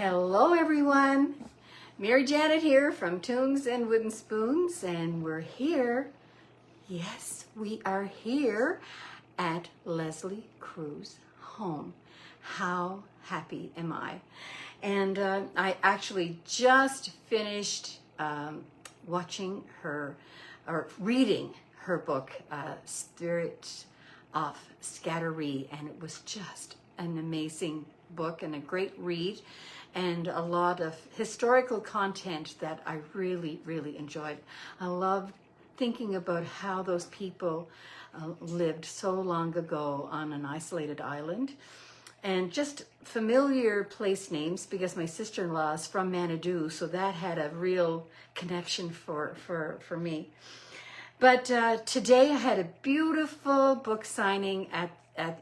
Hello everyone, Mary Janet here from Tunes and Wooden Spoons, and we're here, yes, we are here at Lesley Crewe's home. How happy am I? And I actually just finished watching her, or reading her book, Spirit of Scattery, and it was just an amazing book and a great read, and a lot of historical content that I really enjoyed. I loved thinking about how those people lived so long ago on an isolated island, and just familiar place names because my sister-in-law is from Manitou, so that had a real connection for me. But today I had a beautiful book signing at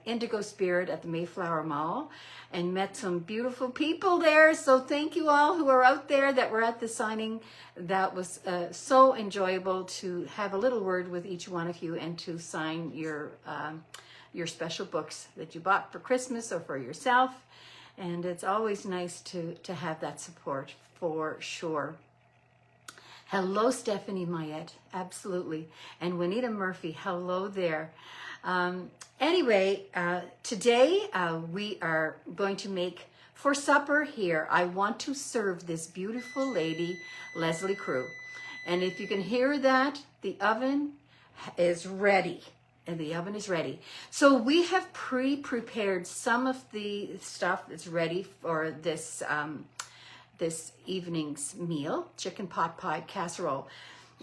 Indigo Spirit at the Mayflower Mall, and met some beautiful people there. So thank you all who are out there that were at the signing. That was so enjoyable to have a little word with each one of you and to sign your special books that you bought for Christmas or for yourself. And it's always nice to have that support for sure. Hello, Stephanie Mayette, absolutely. And Juanita Murphy, hello there. Anyway, today we are going to make for supper here. I want to serve this beautiful lady, Lesley Crewe. And if you can hear that, the oven is ready. And the oven is ready. So we have pre-prepared some of the stuff that's ready for this this evening's meal, chicken pot pie casserole.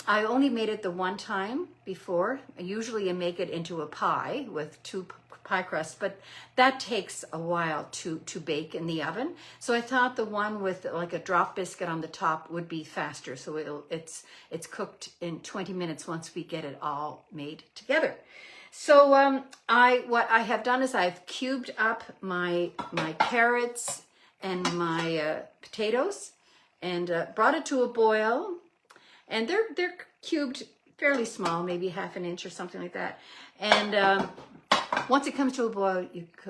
I only made it the one time before. Usually I make it into a pie with two pie crusts, but that takes a while to bake in the oven. So I thought the one with like a drop biscuit on the top would be faster. So it's cooked in 20 minutes once we get it all made together. So what I have done is I've cubed up my carrots and my potatoes, and brought it to a boil. And they're cubed fairly small, maybe half an inch or something like that. And once it comes to a boil,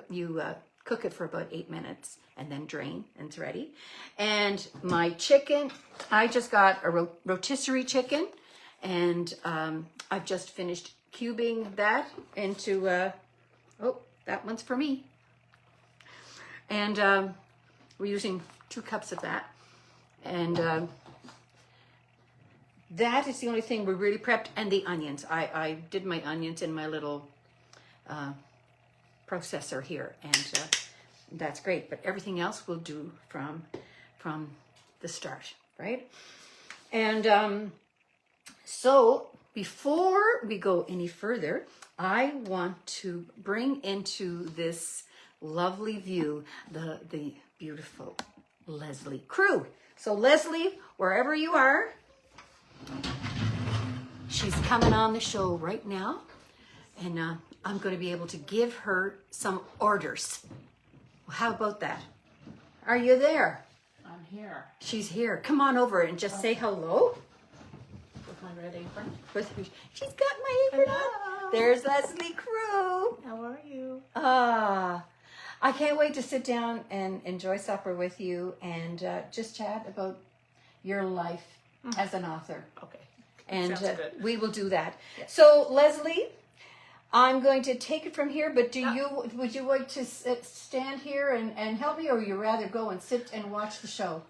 you cook it for about 8 minutes and then drain, and it's ready. And my chicken, I just got a rotisserie chicken, and I've just finished cubing that into, oh, that one's for me. And we're using 2 cups of that. And that is the only thing we really prepped, and the onions. I did my onions in my little processor here, and that's great. But everything else we'll do from the start, right? And so before we go any further, I want to bring into this lovely view the beautiful Lesley Crewe. So Lesley, wherever you are, she's coming on the show right now, and I'm going to be able to give her some orders. How about that? Are you there? I'm here. She's here. Come on over and just say hello. With my red apron. She's got my apron Hello. on. There's Lesley Crewe. How are you? I can't wait to sit down and enjoy supper with you and just chat about your life as an author. Okay. And Sounds good. we will do that. Yes. So Lesley, I'm going to take it from here, but would you like to stand here and help me, or would you rather go and sit and watch the show?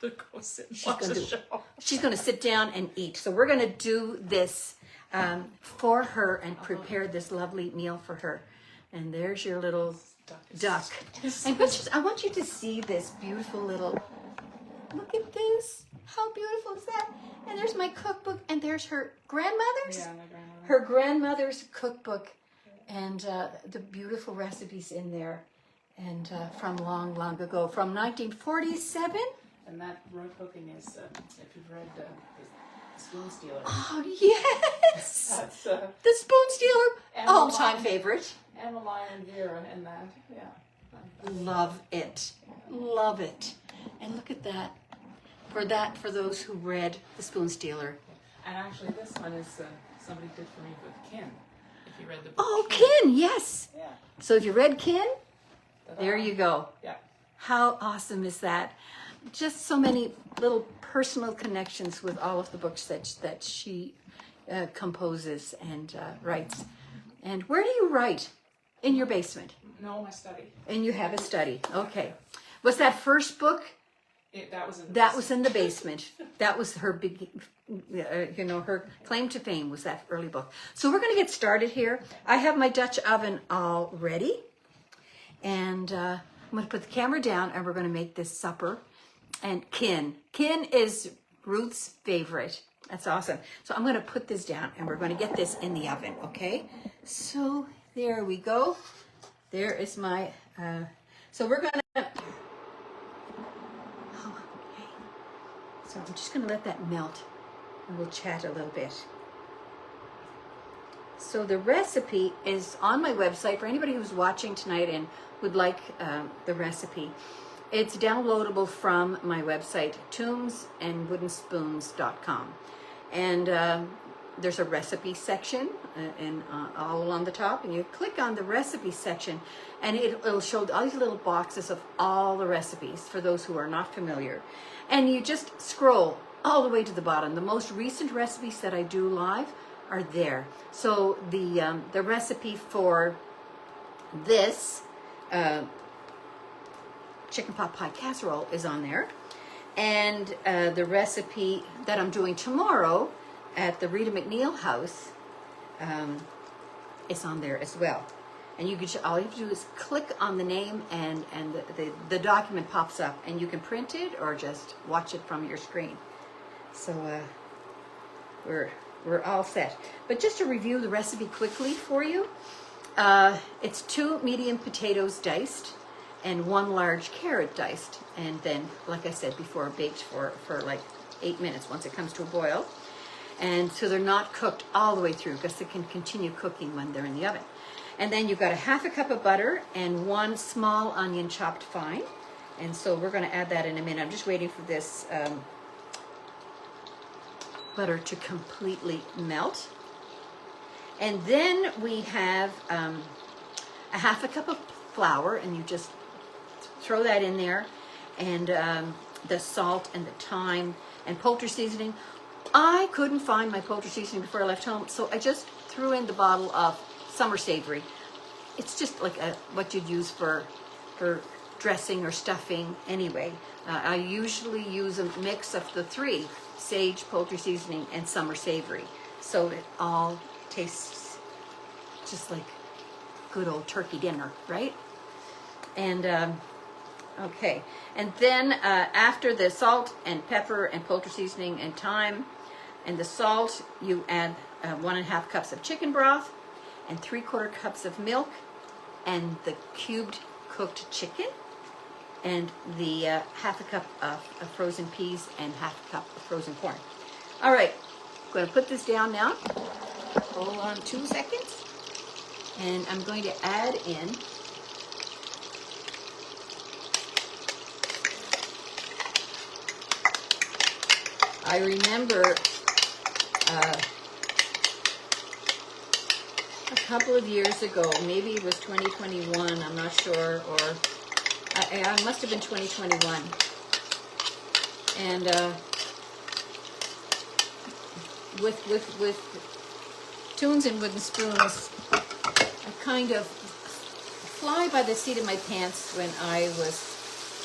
Go sit and watch the show. She's going to sit down and eat. So we're going to do this for her and prepare this lovely meal for her. And there's your little duck. And I want you to see this beautiful little, look at this. How beautiful is that? And there's my cookbook, and there's her grandmother's. Yeah, my grandmother. Her grandmother's cookbook, and the beautiful recipes in there, and from long ago, from 1947. And that road cooking is, if you've read the Spoon Stealer. Oh, yes! That's The Spoon Stealer, all-time favorite. Emmeline and Vera in that, yeah. Love it. Love it. And look at that. For those who read The Spoon Stealer. And actually this one is somebody did for me with Kin. If you read the book. Oh, Kin, yes. Yeah. So if you read Kin, Ta-da. there you go. Yeah. How awesome is that? Just so many little personal connections with all of the books that she composes and writes. And where do you write? In your basement? No, my study. And you have a study. Okay. Was that first book? That was in the That basement. was in the basement. That was her big, her claim to fame was that early book. So we're going to get started here. I have my Dutch oven all ready. And I'm going to put the camera down and we're going to make this supper. And kin. Kin is Ruth's favorite. That's awesome. So I'm going to put this down and we're going to get this in the oven, okay? So there we go. There is my, so we're going to, oh, okay. So I'm just going to let that melt and we'll chat a little bit. So the recipe is on my website for anybody who's watching tonight and would like the recipe. It's downloadable from my website, tombsandwoodenspoons.com. And there's a recipe section all along the top, and you click on the recipe section and it'll show all these little boxes of all the recipes for those who are not familiar. And you just scroll all the way to the bottom. The most recent recipes that I do live are there. So the recipe for this chicken pot pie casserole is on there. And the recipe that I'm doing tomorrow at the Rita McNeil house is on there as well. And you can all you have to do is click on the name and the document pops up and you can print it or just watch it from your screen. So we're all set. But just to review the recipe quickly for you, it's 2 medium potatoes diced and 1 large carrot diced, and then, like I said before, baked for like 8 minutes once it comes to a boil. And so they're not cooked all the way through because they can continue cooking when they're in the oven. And then you've got a 1/2 cup of butter and 1 small onion chopped fine. And so we're going to add that in a minute. I'm just waiting for this butter to completely melt. And then we have a 1/2 cup of flour, and you just throw that in there, and the salt and the thyme and poultry seasoning. I couldn't find my poultry seasoning before I left home, so I just threw in the bottle of summer savory. It's just like what you'd use for dressing or stuffing anyway. I usually use a mix of the 3, sage, poultry seasoning, and summer savory. So it all tastes just like good old turkey dinner, right? And okay, and then after the salt and pepper and poultry seasoning and thyme and the salt, you add 1.5 cups of chicken broth and 3/4 cups of milk and the cubed cooked chicken and the 1/2 cup of frozen peas and 1/2 cup of frozen corn. All right, I'm going to put this down now. Hold on 2 seconds. And I'm going to add in I remember a couple of years ago, maybe it was 2021, I'm not sure, or I must have been 2021. And with Tunes and Wooden Spoons, I kind of fly by the seat of my pants when I was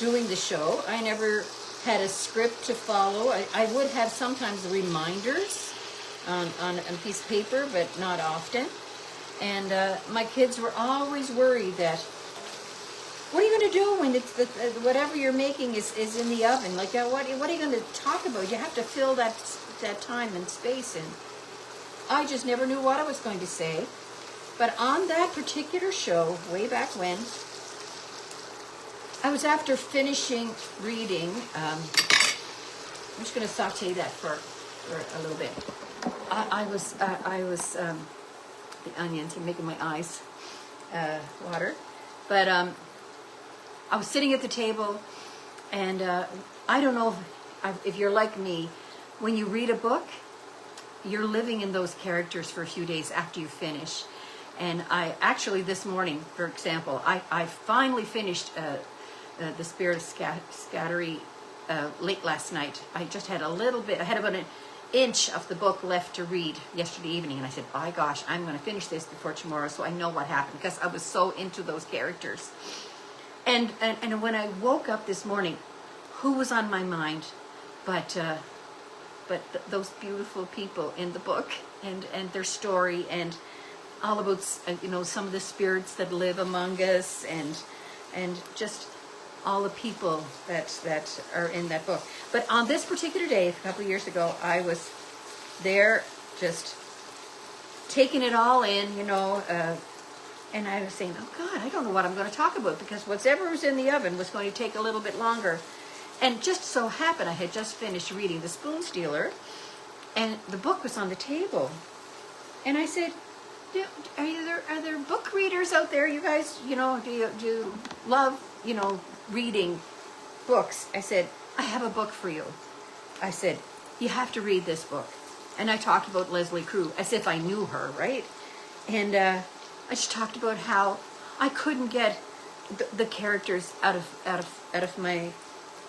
doing the show. I never had a script to follow. I would have sometimes reminders on a piece of paper, but not often. And my kids were always worried that, what are you going to do when it's whatever you're making is in the oven? Like, what are you going to talk about? You have to fill that time and space in. I just never knew what I was going to say. But on that particular show, way back when, I was after finishing reading. I'm just going to saute that for a little bit. I was the onions are making my eyes water. But I was sitting at the table, and I don't know if you're like me. When you read a book, you're living in those characters for a few days after you finish. And I actually, this morning, for example, I finally finished The Spirit of Scattery late last night. I just had a little bit. I had about an inch of the book left to read yesterday evening, and I said, by gosh, I'm going to finish this before tomorrow so I know what happened, because I was so into those characters. And when I woke up this morning, who was on my mind but those beautiful people in the book, and their story, and all about some of the spirits that live among us, and just all the people that are in that book. But on this particular day, a couple of years ago, I was there just taking it all in, and I was saying, oh God, I don't know what I'm going to talk about, because whatever was in the oven was going to take a little bit longer. And just so happened, I had just finished reading The Spoon Stealer, and the book was on the table. And I said, are there book readers out there? You guys, do you love, reading books? I said, I have a book for you. I said, you have to read this book. And I talked about Lesley Crewe as if I knew her, right? And I just talked about how I couldn't get the characters out of my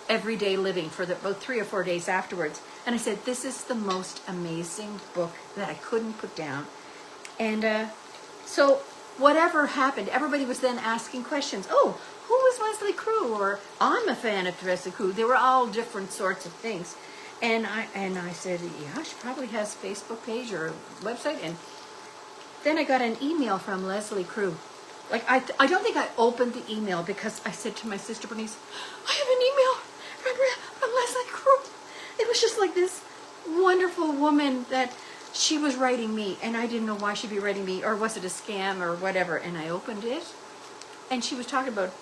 everyday living for about 3 or 4 days afterwards. And I said, this is the most amazing book that I couldn't put down. And so whatever happened, everybody was then asking questions. Oh, who is Lesley Crewe? Or I'm a fan of Lesley Crewe. They were all different sorts of things. And I said, yeah, she probably has a Facebook page or a website. And then I got an email from Lesley Crewe. Like, I don't think I opened the email, because I said to my sister Bernice, I have an email from Lesley Crewe. It was just like this wonderful woman that she was writing me, and I didn't know why she'd be writing me, or was it a scam or whatever. And I opened it, and she was talking about,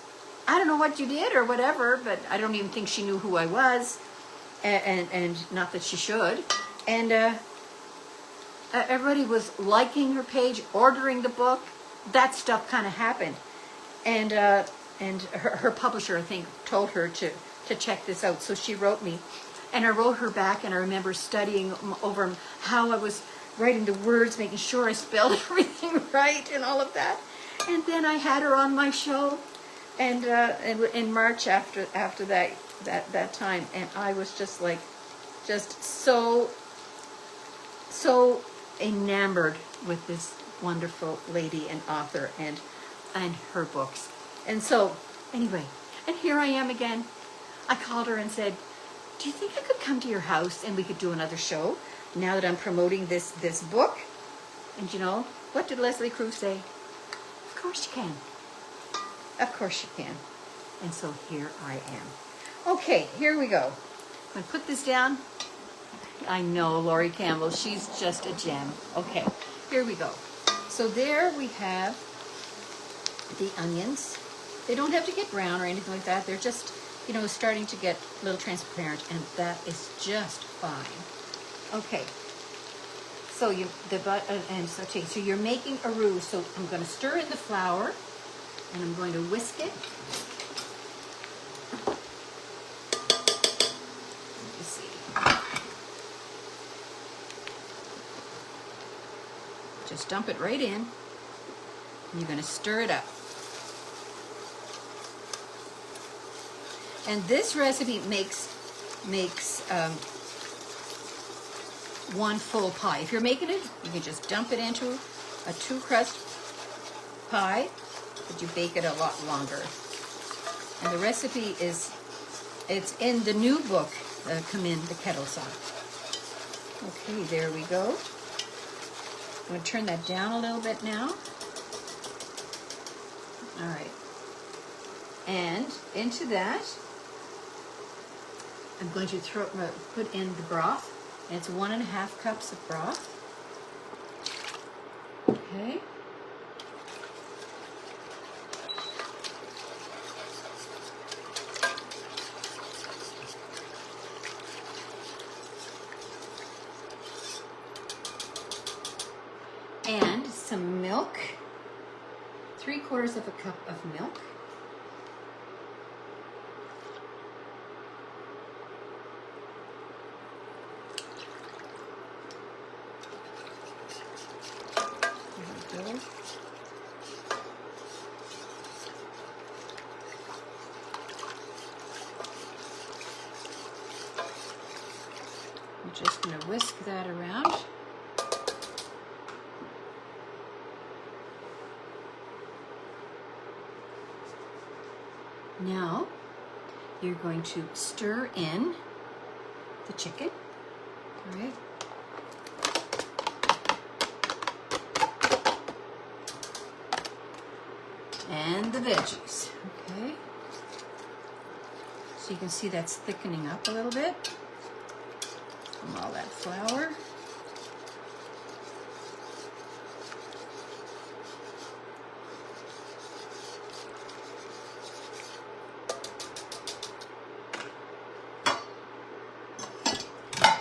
I don't know what you did or whatever, but I don't even think she knew who I was, and not that she should. And everybody was liking her page, ordering the book. That stuff kind of happened, and her publisher, I think, told her to check this out. So she wrote me, and I wrote her back, and I remember studying over how I was writing the words, making sure I spelled everything right and all of that. And then I had her on my show, and in March after that time, and I was just so enamored with this wonderful lady and author and her books. And so anyway, and here I am again. I called her and said, do you think I could come to your house and we could do another show now that I'm promoting this book? And what did Lesley Crewe say? Of course you can. Of course you can. And so here I am. Okay, here we go. I'm going to put this down. I know Laurie Campbell, she's just a gem. Okay, here we go. So there we have the onions. They don't have to get brown or anything like that. They're just, starting to get a little transparent, and that is just fine. Okay. So and saute. So you're making a roux. So I'm going to stir in the flour, and I'm going to whisk it. Let me see. Just dump it right in, and you're going to stir it up. And this recipe makes one full pie. If you're making it, you can just dump it into a 2-crust pie, but you bake it a lot longer. And the recipe it's in the new book, Come In the Kettle Song. Okay, there we go. I'm going to turn that down a little bit now. All right. And into that, I'm going to put in the broth. And it's 1.5 cups of broth. Okay. And some milk. 3/4 of a cup of milk. whisk that around. Now, you're going to stir in the chicken, all right? And the veggies, okay? So you can see that's thickening up a little bit from all that flour.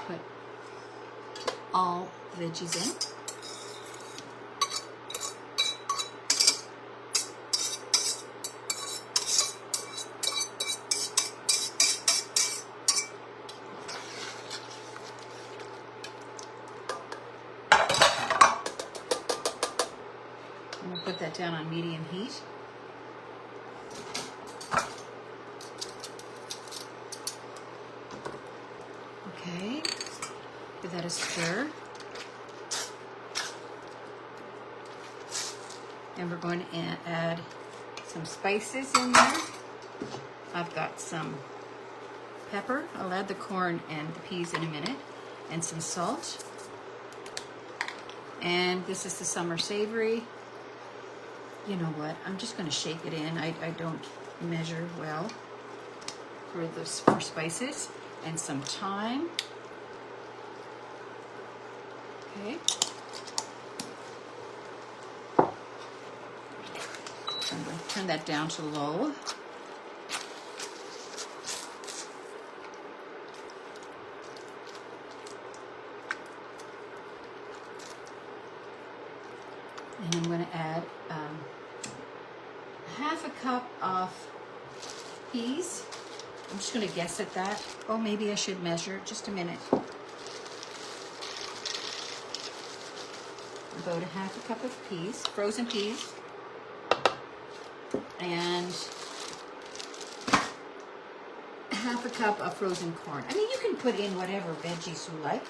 Put all veggies in. I'm going to put that down on medium heat. Okay, give that a stir. And we're going to add some spices in there. I've got some pepper. I'll add the corn and the peas in a minute. And some salt. And this is the summer savory. You know what, I'm just going to shake it in. I don't measure well for spices. And some thyme. Okay. I'm going to turn that down to low. And I'm going to add half a cup of peas. I'm just going to guess at that. Oh, maybe I should measure. Just a minute. About a half a cup of peas, frozen peas. And half a cup of frozen corn. I mean, you can put in whatever veggies you like.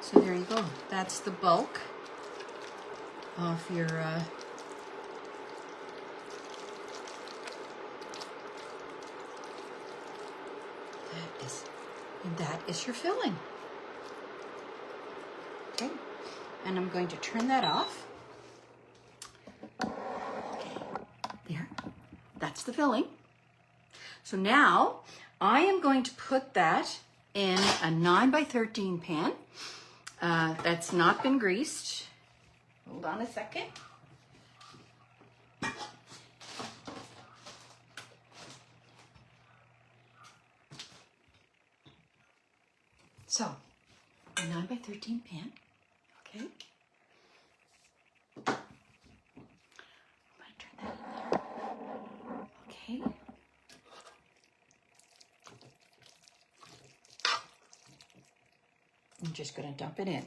So there you go. That's the bulk of your that is your filling. Okay, and I'm going to turn that off. Okay, there. That's the filling. So now I am going to put that in a 9x13 pan. That's not been greased. Hold on a second. So, a 9x13 pan, okay? I'm going to turn that in there, okay? I'm just going to dump it in.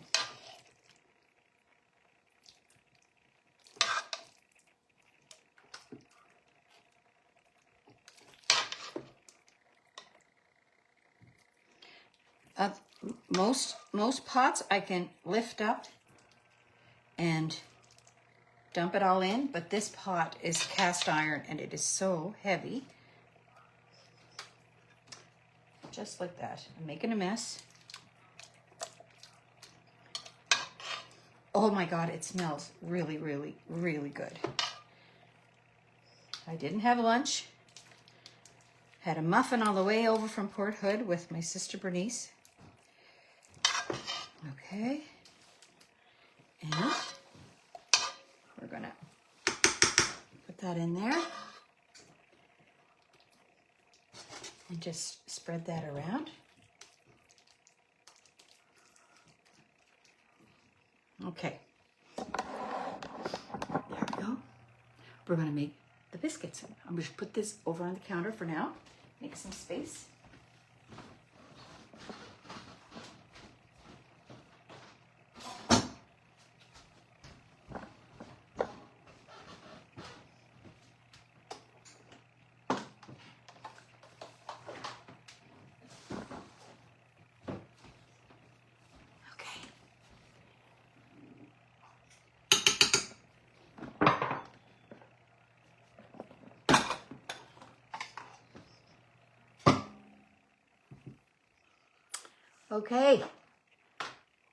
Most pots I can lift up and dump it all in, but this pot is cast iron and it is so heavy. Just like that. I'm making a mess. Oh my God, it smells really, really, really good. I didn't have lunch. Had a muffin on the way over from Port Hood with my sister Bernice. Okay. And we're gonna put that in there. And just spread that around. Okay. There we go. We're gonna make the biscuits. I'm gonna put this over on the counter for now. Make some space. Okay,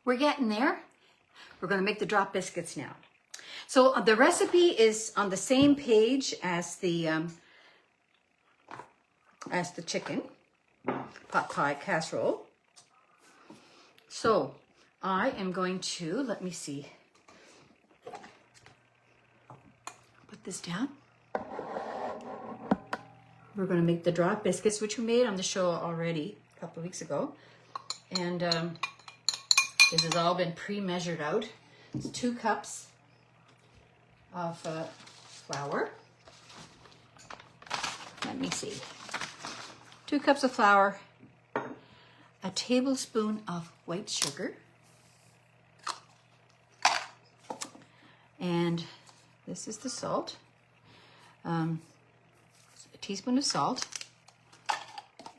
we're getting there. We're going to make the drop biscuits now. So the recipe is on the same page as the chicken pot pie casserole. So I am going to, let me see, put this down. We're going to make the drop biscuits, which we made on the show already a couple of weeks ago. And this has all been pre-measured out. It's 2 cups of flour. Let me see. 2 cups of flour, a tablespoon of white sugar, and this is the salt. A teaspoon of salt,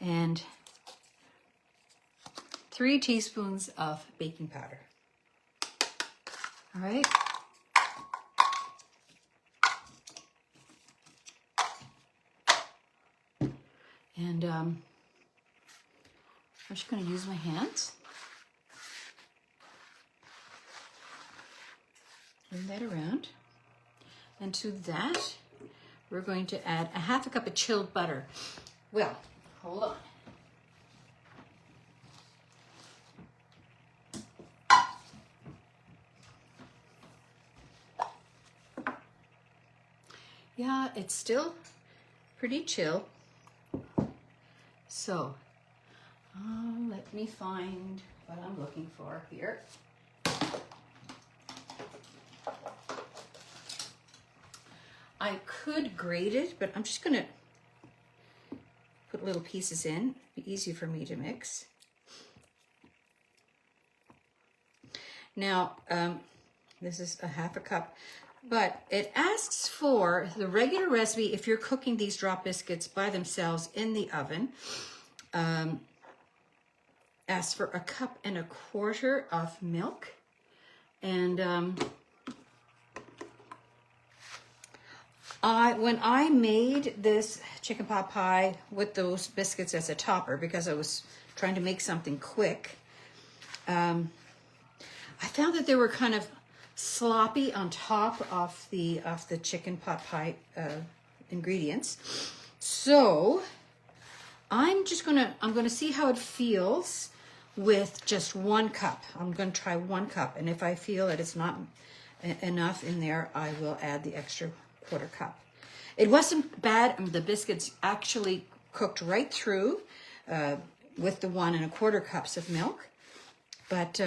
and 3 teaspoons of baking powder. All right. And I'm just going to use my hands. Turn that around. And to that, we're going to add a 1/2 cup of chilled butter. Well, hold on. Yeah, it's still pretty chill. So, let me find what I'm looking for here. I could grate it, but I'm just gonna put little pieces in. It'd be easy for me to mix. Now, this is a 1/2 cup, but it asks for the regular recipe if you're cooking these drop biscuits by themselves in the oven. Asks for 1.25 cups of milk, and when I made this chicken pot pie with those biscuits as a topper, because I was trying to make something quick, I found that they were kind of sloppy on top of the chicken pot pie ingredients. So I'm gonna see how it feels with just 1 cup. I'm gonna try 1 cup, and if I feel that it's not enough in there, I will add the extra 1/4 cup. It wasn't bad. The biscuits actually cooked right through with the 1.25 cups of milk, but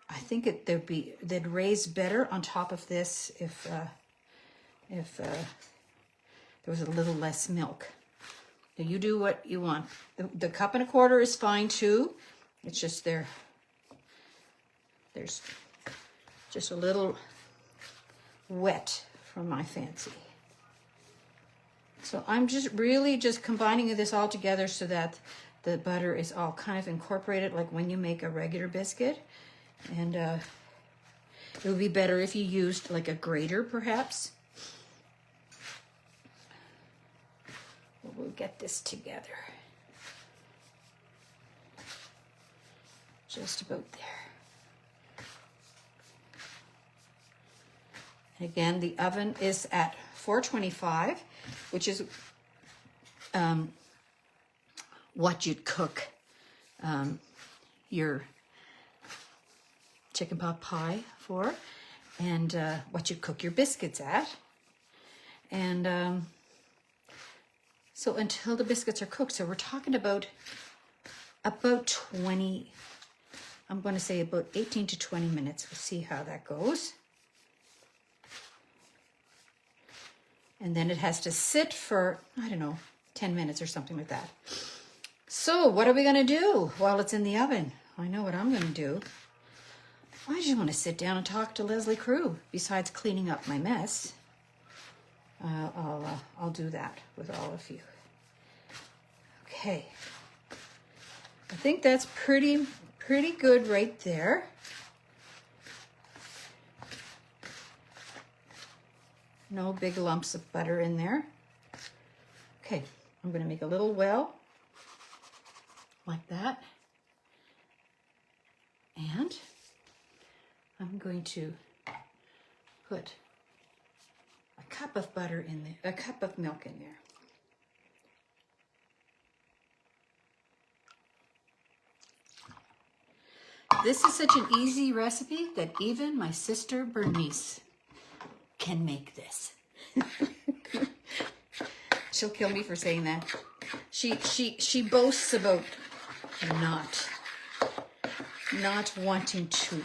I think they'd raise better on top of this if there was a little less milk. Now you do what you want. The 1.25 cups is fine too. It's just there's just a little wet for my fancy. So I'm just combining this all together so that the butter is all kind of incorporated like when you make a regular biscuit. And it would be better if you used like a grater perhaps. We'll get this together. Just about there. And again, the oven is at 425, which is what you'd cook your chicken pot pie for, and what you cook your biscuits at. And so until the biscuits are cooked, so we're talking about 20, I'm going to say about 18 to 20 minutes. We'll see how that goes. And then it has to sit for, I don't know, 10 minutes or something like that. So what are we going to do while it's in the oven? I know what I'm going to do. I just want to sit down and talk to Lesley Crewe. Besides cleaning up my mess, I'll do that with all of you. Okay. I think that's pretty good right there. No big lumps of butter in there. Okay, I'm going to make a little well like that. And I'm going to put a cup of butter in there, a cup of milk in there. This is such an easy recipe that even my sister Bernice can make this. She'll kill me for saying that. She boasts about not wanting to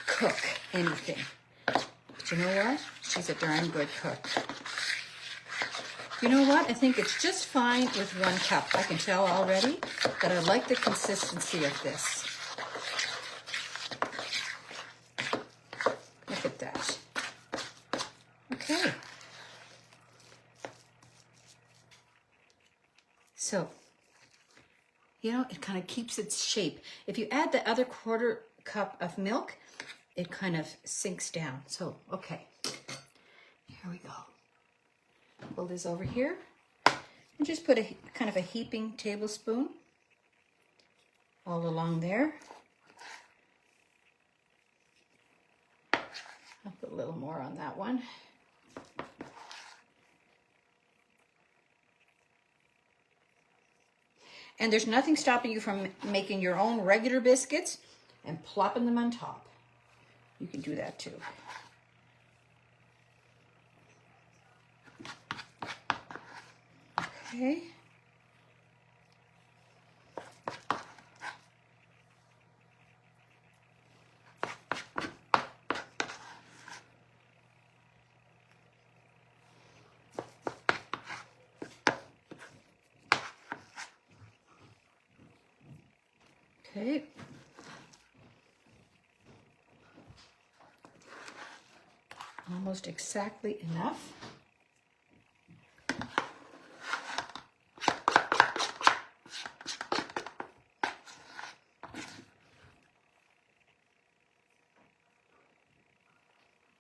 cook anything. But you know what? She's a darn good cook. You know what? I think it's just fine with 1 cup. I can tell already that I like the consistency of this. Look at that. Okay. So, you know, it kind of keeps its shape. If you add the other 1/4 cup of milk, it kind of sinks down. So, okay, here we go. Pull this over here and just put a kind of a heaping tablespoon all along there. I'll put a little more on that one. And there's nothing stopping you from making your own regular biscuits and plopping them on top. You can do that too. Okay. Okay. Almost exactly enough.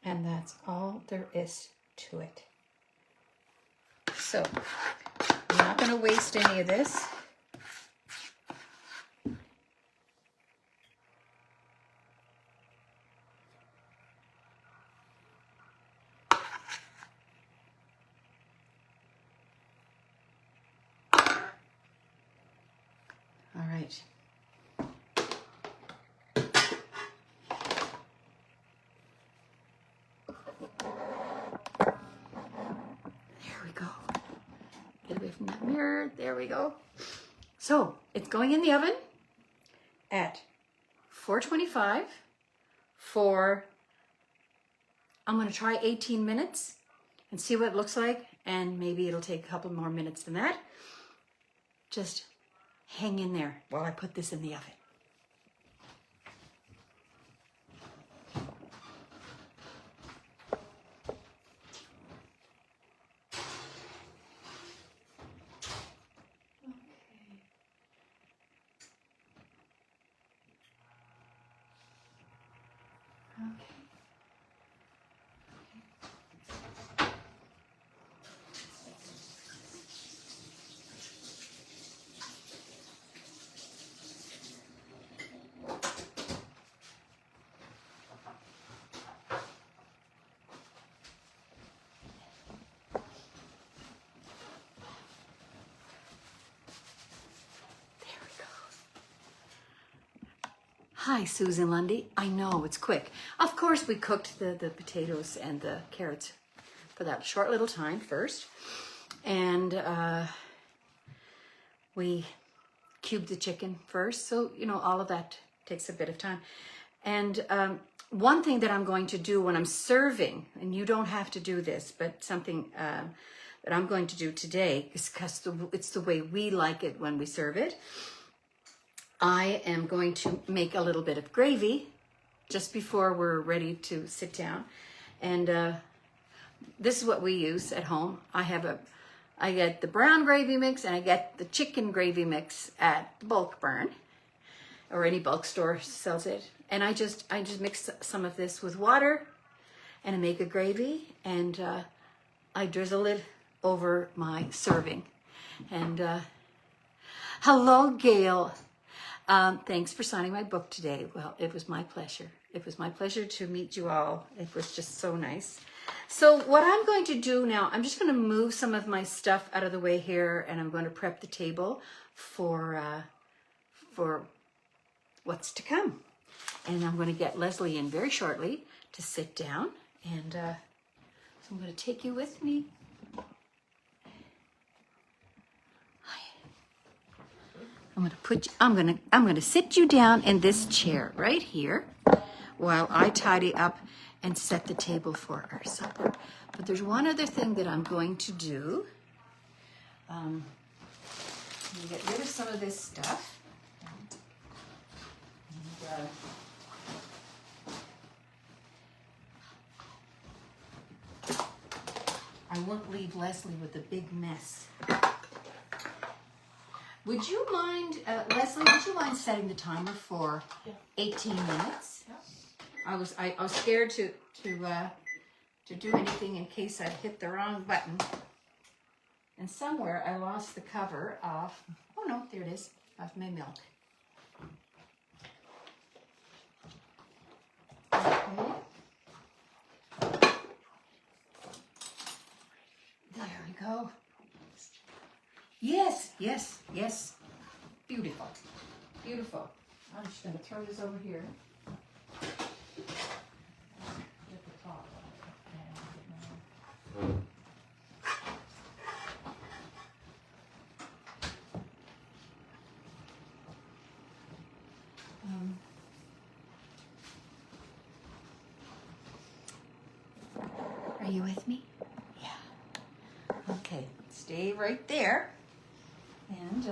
And that's all there is to it. So, I'm not going to waste any of this. All right. There we go. Get away from that mirror. There we go. So it's going in the oven at 425 for, I'm going to try 18 minutes and see what it looks like. And maybe it'll take a couple more minutes than that. Just hang in there while I put this in the oven. Hi, Susan Lundy. I know, it's quick. Of course, we cooked the potatoes and the carrots for that short little time first. And we cubed the chicken first. So, you know, all of that takes a bit of time. And one thing that I'm going to do when I'm serving, and you don't have to do this, but something that I'm going to do today, because it's the way we like it when we serve it, I am going to make a little bit of gravy just before we're ready to sit down. And this is what we use at home. I get the brown gravy mix and I get the chicken gravy mix at Bulk Burn, or any bulk store sells it. And I just mix some of this with water and I make a gravy, and I drizzle it over my serving. And hello, Gail. Thanks for signing my book today. Well, it was my pleasure. It was my pleasure to meet you all. It was just so nice. So what I'm going to do now, I'm just going to move some of my stuff out of the way here, and I'm going to prep the table for what's to come. And I'm going to get Lesley in very shortly to sit down, and so I'm going to take you with me. I'm going to sit you down in this chair right here while I tidy up and set the table for our supper. But there's one other thing that I'm going to do. Get rid of some of this stuff. And, I won't leave Lesley with a big mess. Would you mind, Lesley, would you mind setting the timer for 18 minutes? Yeah. I was scared to do anything in case I hit the wrong button. And somewhere I lost the cover of, oh no, there it is, of my milk. Okay. There we go. Yes, yes, yes. Beautiful, beautiful. I'm just going to throw this over here. Get the top Are you with me? Yeah. Okay, stay right there. And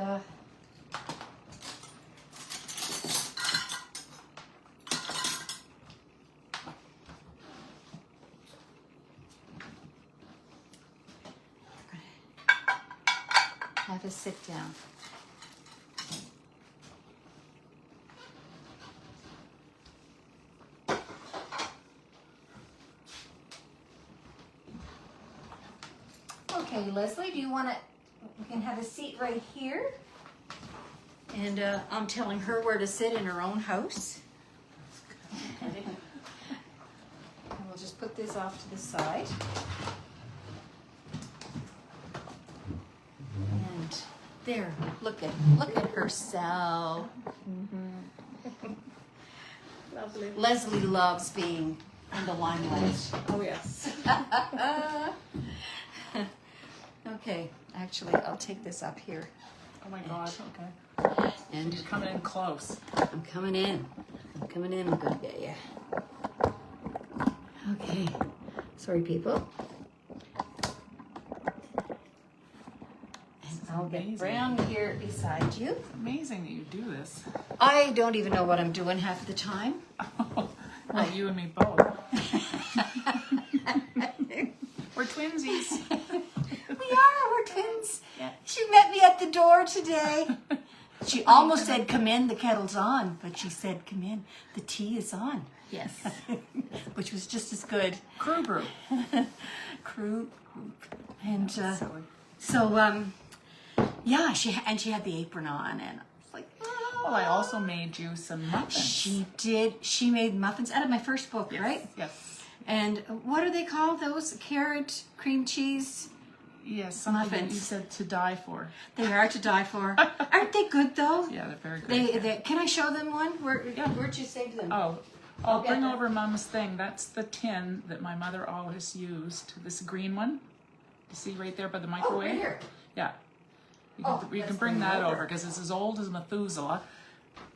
have a sit down. Okay, Lesley, do you want to? We can have a seat right here. And I'm telling her where to sit in her own house. Okay. And we'll just put this off to the side. And there, look at herself. Mm-hmm. Lovely. Lesley loves being in the limelight. Oh, yes. Okay, actually, I'll take this up here. Oh, my God. Okay. And You're coming in close. I'm coming in. I'm going to get you. Okay. Sorry, people. And I'll get round here beside you. It's amazing that you do this. I don't even know what I'm doing half the time. Oh, well, you and me both. We're twinsies. We're twins. Yeah. She met me at the door today. She almost said, come in, the kettle's on. But she said, come in, the tea is on. Yes. Which was just as good. Crew brew. Crew. And Silly. so, yeah, she had the apron on. And I was like, oh. Well, I also made you some muffins. She did. She made muffins out of my first book, Yes. right? Yes. And what are they called? Those carrot, cream cheese? Yes, something that Muffins. you said to die for. They are to die for. Aren't they good though? Yeah, they're very good. They can I show them one? Where'd you save them? Oh, I'll I'll get bring that. over Mom's thing. That's the tin that my mother always used. This green one. You see right there by the Oh, microwave? right here. Yeah. You Oh, can, you let's can bring bring it that over. over because it's as old as Methuselah.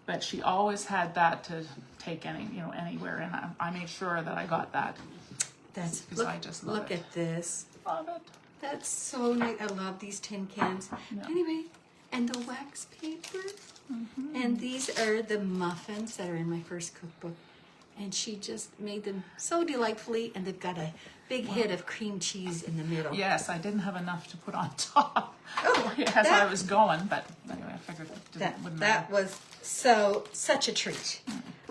But she always had that to take anywhere, and I made sure that I got that. That's Because I just love look it. at this. Love it. That's so nice. I love these tin cans. Yeah. Anyway, and the wax paper. Mm-hmm. And these are the muffins that are in my first cookbook. And she just made them so delightfully, and they've got a big hit of cream cheese in the middle. Yes, I didn't have enough to put on top Oh, as I was going, but anyway, I figured it wouldn't That matter. was such a treat.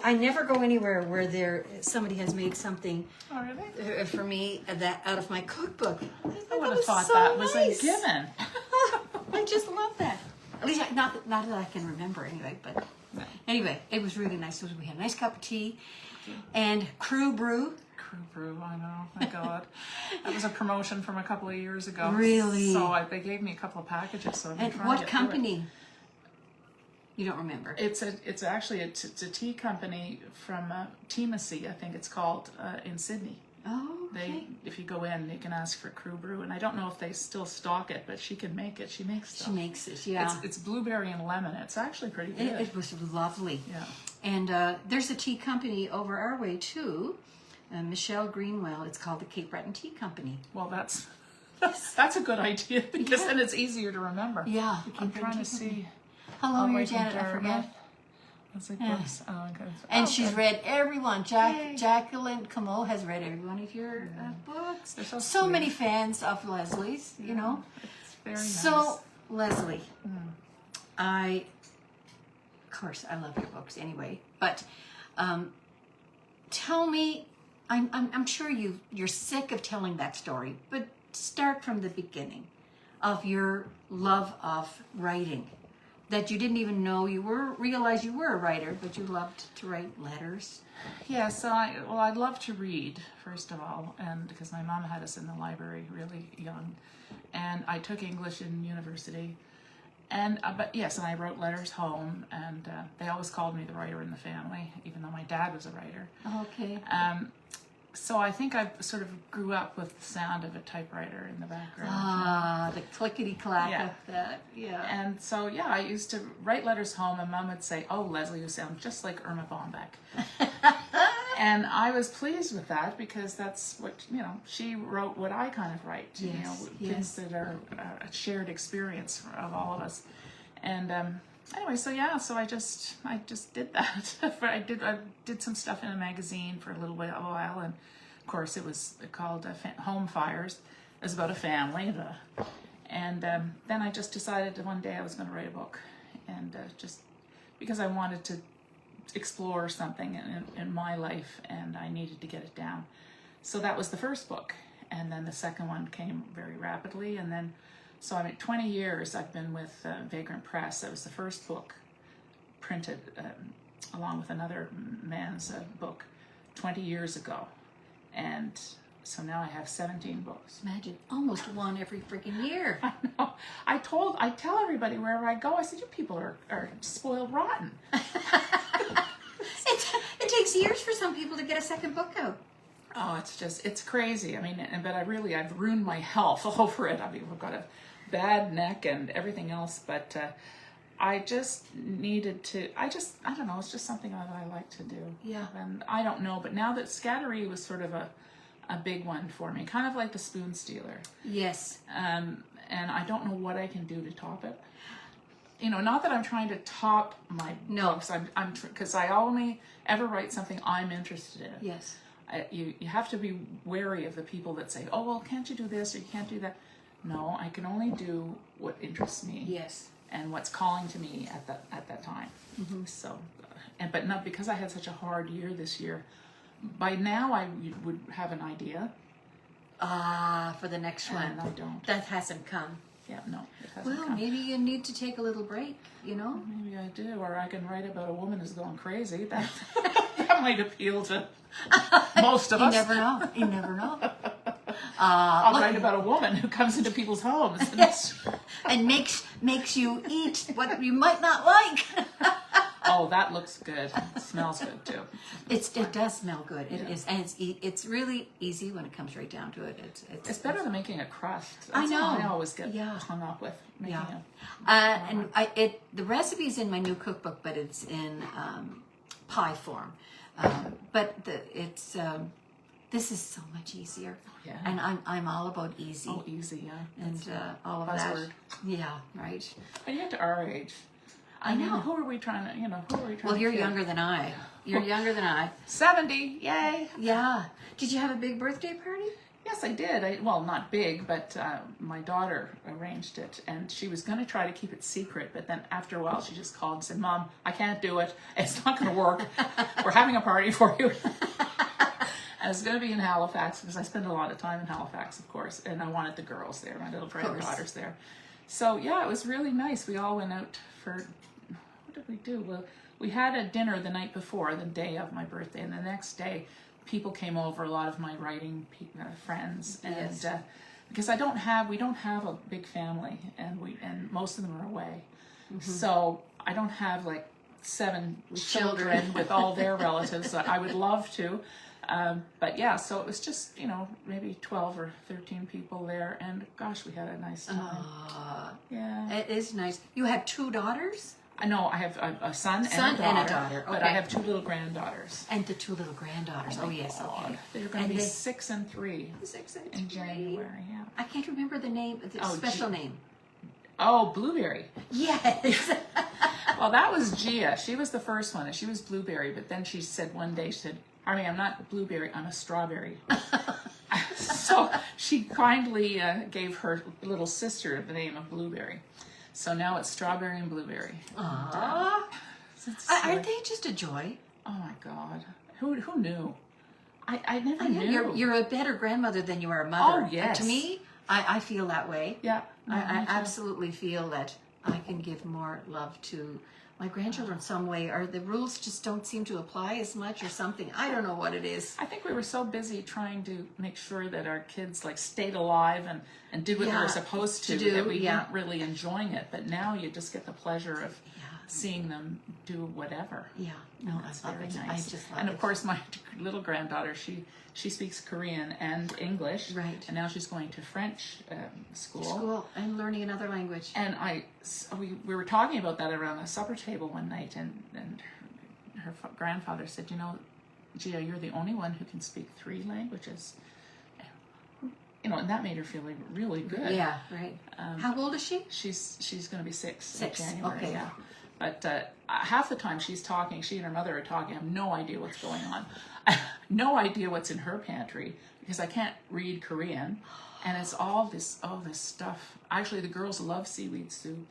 I never go anywhere where somebody has made something Oh, really? for me that out of my cookbook. I would have thought that was a given. I just love that. At least not that I can remember anyway, but No. Anyway, it was really nice. We had a nice cup of tea and Crewe brew. Crew brew, I know. My God, that was a promotion from a couple of years ago. Really? So they gave me a couple of packages. So I've been And trying what to get through it. company? You don't remember? It's actually a tea company from Timacy, I think it's called, in Sydney. Oh, okay. If you go in, you can ask for Crew Brew, and I don't know if they still stock it, but she can make it. She makes stuff. She makes it, yeah. It's blueberry and lemon. It's actually pretty good. It was lovely. Yeah. And there's a tea company over our way too, Michelle Greenwell. It's called the Cape Breton Tea Company. Well, that's a good idea because then it's easier to remember. Yeah. I'm trying to see. Hello, Away you're from Janet. I Dartmouth. forget. Leslie Crooks. Oh, okay. And Oh, she's good. read everyone. Yay. Jacqueline Camo has read every one of your books. They're so So sweet. many fans of Leslie's, you know. It's very nice. So, Lesley, of course, I love your books anyway, but tell me, I'm sure you're sick of telling that story, but start from the beginning of your love of writing. That you didn't even know realize you were a writer, but you loved to write letters. Yeah, so I love to read, first of all, and because my mom had us in the library really young, and I took English in university, and but yes, and I wrote letters home, and they always called me the writer in the family, even though my dad was a writer. Okay. So I think I sort of grew up with the sound of a typewriter in the background. Ah, the clickety clack Yeah. of that. Yeah. And so, yeah, I used to write letters home, and Mom would say, "Oh, Lesley, you sound just like Irma Bombeck." And I was pleased with that because that's what, she wrote what I kind of write, Yes, things that are a shared experience of all of us. And anyway, so I just did that. I did some stuff in a magazine for a little while, and of course it was called Home Fires. It was about a family, and then I just decided that one day I was going to write a book, and just because I wanted to explore something in my life, and I needed to get it down. So that was the first book, and then the second one came very rapidly, and then. So 20 years I've been with Vagrant Press. That was the first book printed along with another man's book 20 years ago. And so now I have 17 books. Imagine, almost one every freaking year. I know. I tell everybody wherever I go, I said, you people are spoiled rotten. It takes years for some people to get a second book out. Oh, it's crazy. I mean, but I've ruined my health over it. I mean, I've got a bad neck and everything else, but I just needed to, I don't know, it's just something that I like to do. Yeah. And I don't know, but now that Scattery was sort of a big one for me, kind of like the Spoon Stealer. Yes. And I don't know what I can do to top it. Not that I'm trying to top my books, because I only ever write something I'm interested in. Yes. You have to be wary of the people that say, "Oh, well, can't you do this or you can't do that?" No, I can only do what interests me. Yes. And what's calling to me at that time. Mm-hmm. So, but not because I had such a hard year this year. By now, I would have an idea. For the next one. And I don't. That hasn't come. Yeah, no, it hasn't Well, come. maybe you need to take a little break, Maybe I do, or I can write about a woman who's going crazy. That might appeal to most of us. You never know. You never know. I'll write about a woman who comes into people's homes And makes you eat what you might not like. Oh, that looks good. It smells good too. It does smell good. It is, and it's really easy when it comes right down to it. It's better than making a crust. I know. What I always get hung up with making the recipe's in my new cookbook, but it's in pie form. But this is so much easier. Yeah. And I'm all about easy. Oh, easy, yeah. And all of buzzword. that. Yeah, right. But you get to our age. I know. Who are we trying to, Well, you're to kid? younger than I. You're younger than I. 70, yay. Yeah. Did you have a big birthday party? Yes, I did. Well, not big, but my daughter arranged it, and she was going to try to keep it secret, but then after a while she just called and said, "Mom, I can't do it. It's not going to work. We're having a party for you." And it's going to be in Halifax, because I spend a lot of time in Halifax, of course, and I wanted the girls there, my little granddaughters there. So, yeah, it was really nice. We all went out for, what did we do. Well, we had a dinner the night before, the day of my birthday, and the next day, people came over. A lot of my writing friends, and Yes. Because we don't have a big family, and most of them are away, so I don't have like 7 children with all their relatives. I would love to. But yeah, so it was just, maybe 12 or 13 people there, and gosh, we had a nice time. Yeah. It is nice. You had 2 daughters? I know I have a son and a daughter, but I have 2 little granddaughters. And the 2 little granddaughters. Oh, yes, okay. They're going to be 6 and 3 6 and 3. in January, yeah. I can't remember the name, the special name. Oh, Blueberry. Yes. Well, that was Gia. She was the first one, and she was Blueberry, but then she said one day, she said, Army, I'm not Blueberry, I'm a Strawberry. So she kindly gave her little sister the name of Blueberry. So now it's Strawberry and Blueberry. Aww. Aren't they just a joy? Oh my God. Who knew? I never knew. You're a better grandmother than you are a mother. Oh, yes. To me, I feel that way. Yeah. I absolutely feel that I can give more love to my grandchildren some way, or the rules just don't seem to apply as much or something. I don't know what it is. I think we were so busy trying to make sure that our kids stayed alive and did what they were supposed to do, that we weren't really enjoying it. But now you just get the pleasure of seeing them do whatever. Yeah, no, That's I love very it. nice. I just love and it. of course, my little granddaughter, she speaks Korean and English. Right. And now she's going to French school. And learning another language. And we were talking about that around the supper table one night, and her grandfather said, Gia, you're the only one who can speak 3 languages. And that made her feel really good. Yeah, right. How old is she? She's going to be 6 in 6, January. okay. Yeah. But half the time she's talking, she and her mother are talking, I have no idea what's going on. I have no idea what's in her pantry because I can't read Korean. And it's all this stuff. Actually, the girls love seaweed soup.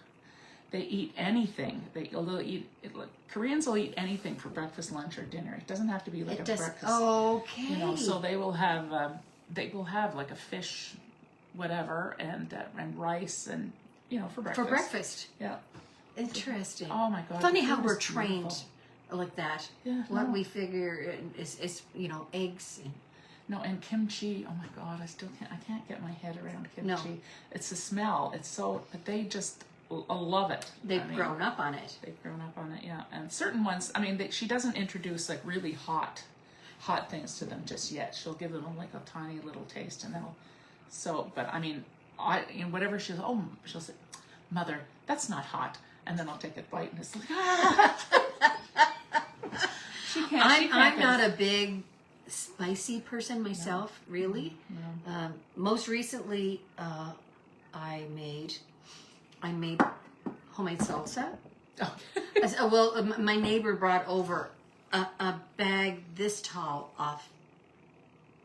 They eat anything. Koreans will eat anything for breakfast, lunch, or dinner. It doesn't have to be like a breakfast. Okay. So they will have like a fish, whatever, and rice, and for breakfast. For breakfast. Yeah. Interesting. Oh my God. Funny the how food we're is trained beautiful. like that. Yeah, What no. we figure is eggs. No, and kimchi. Oh my God, I can't get my head around kimchi. No. It's the smell. But they just love it. They've grown up on it. They've grown up on it, yeah. And certain ones, she doesn't introduce really hot things to them just yet. She'll give them a tiny little taste, and whatever she'll say, Mother, that's not hot. And then I'll take a bite, and it's like, I'm not a big spicy person myself, really. No. Most recently, I made homemade salsa. Oh. My neighbor brought over a bag this tall of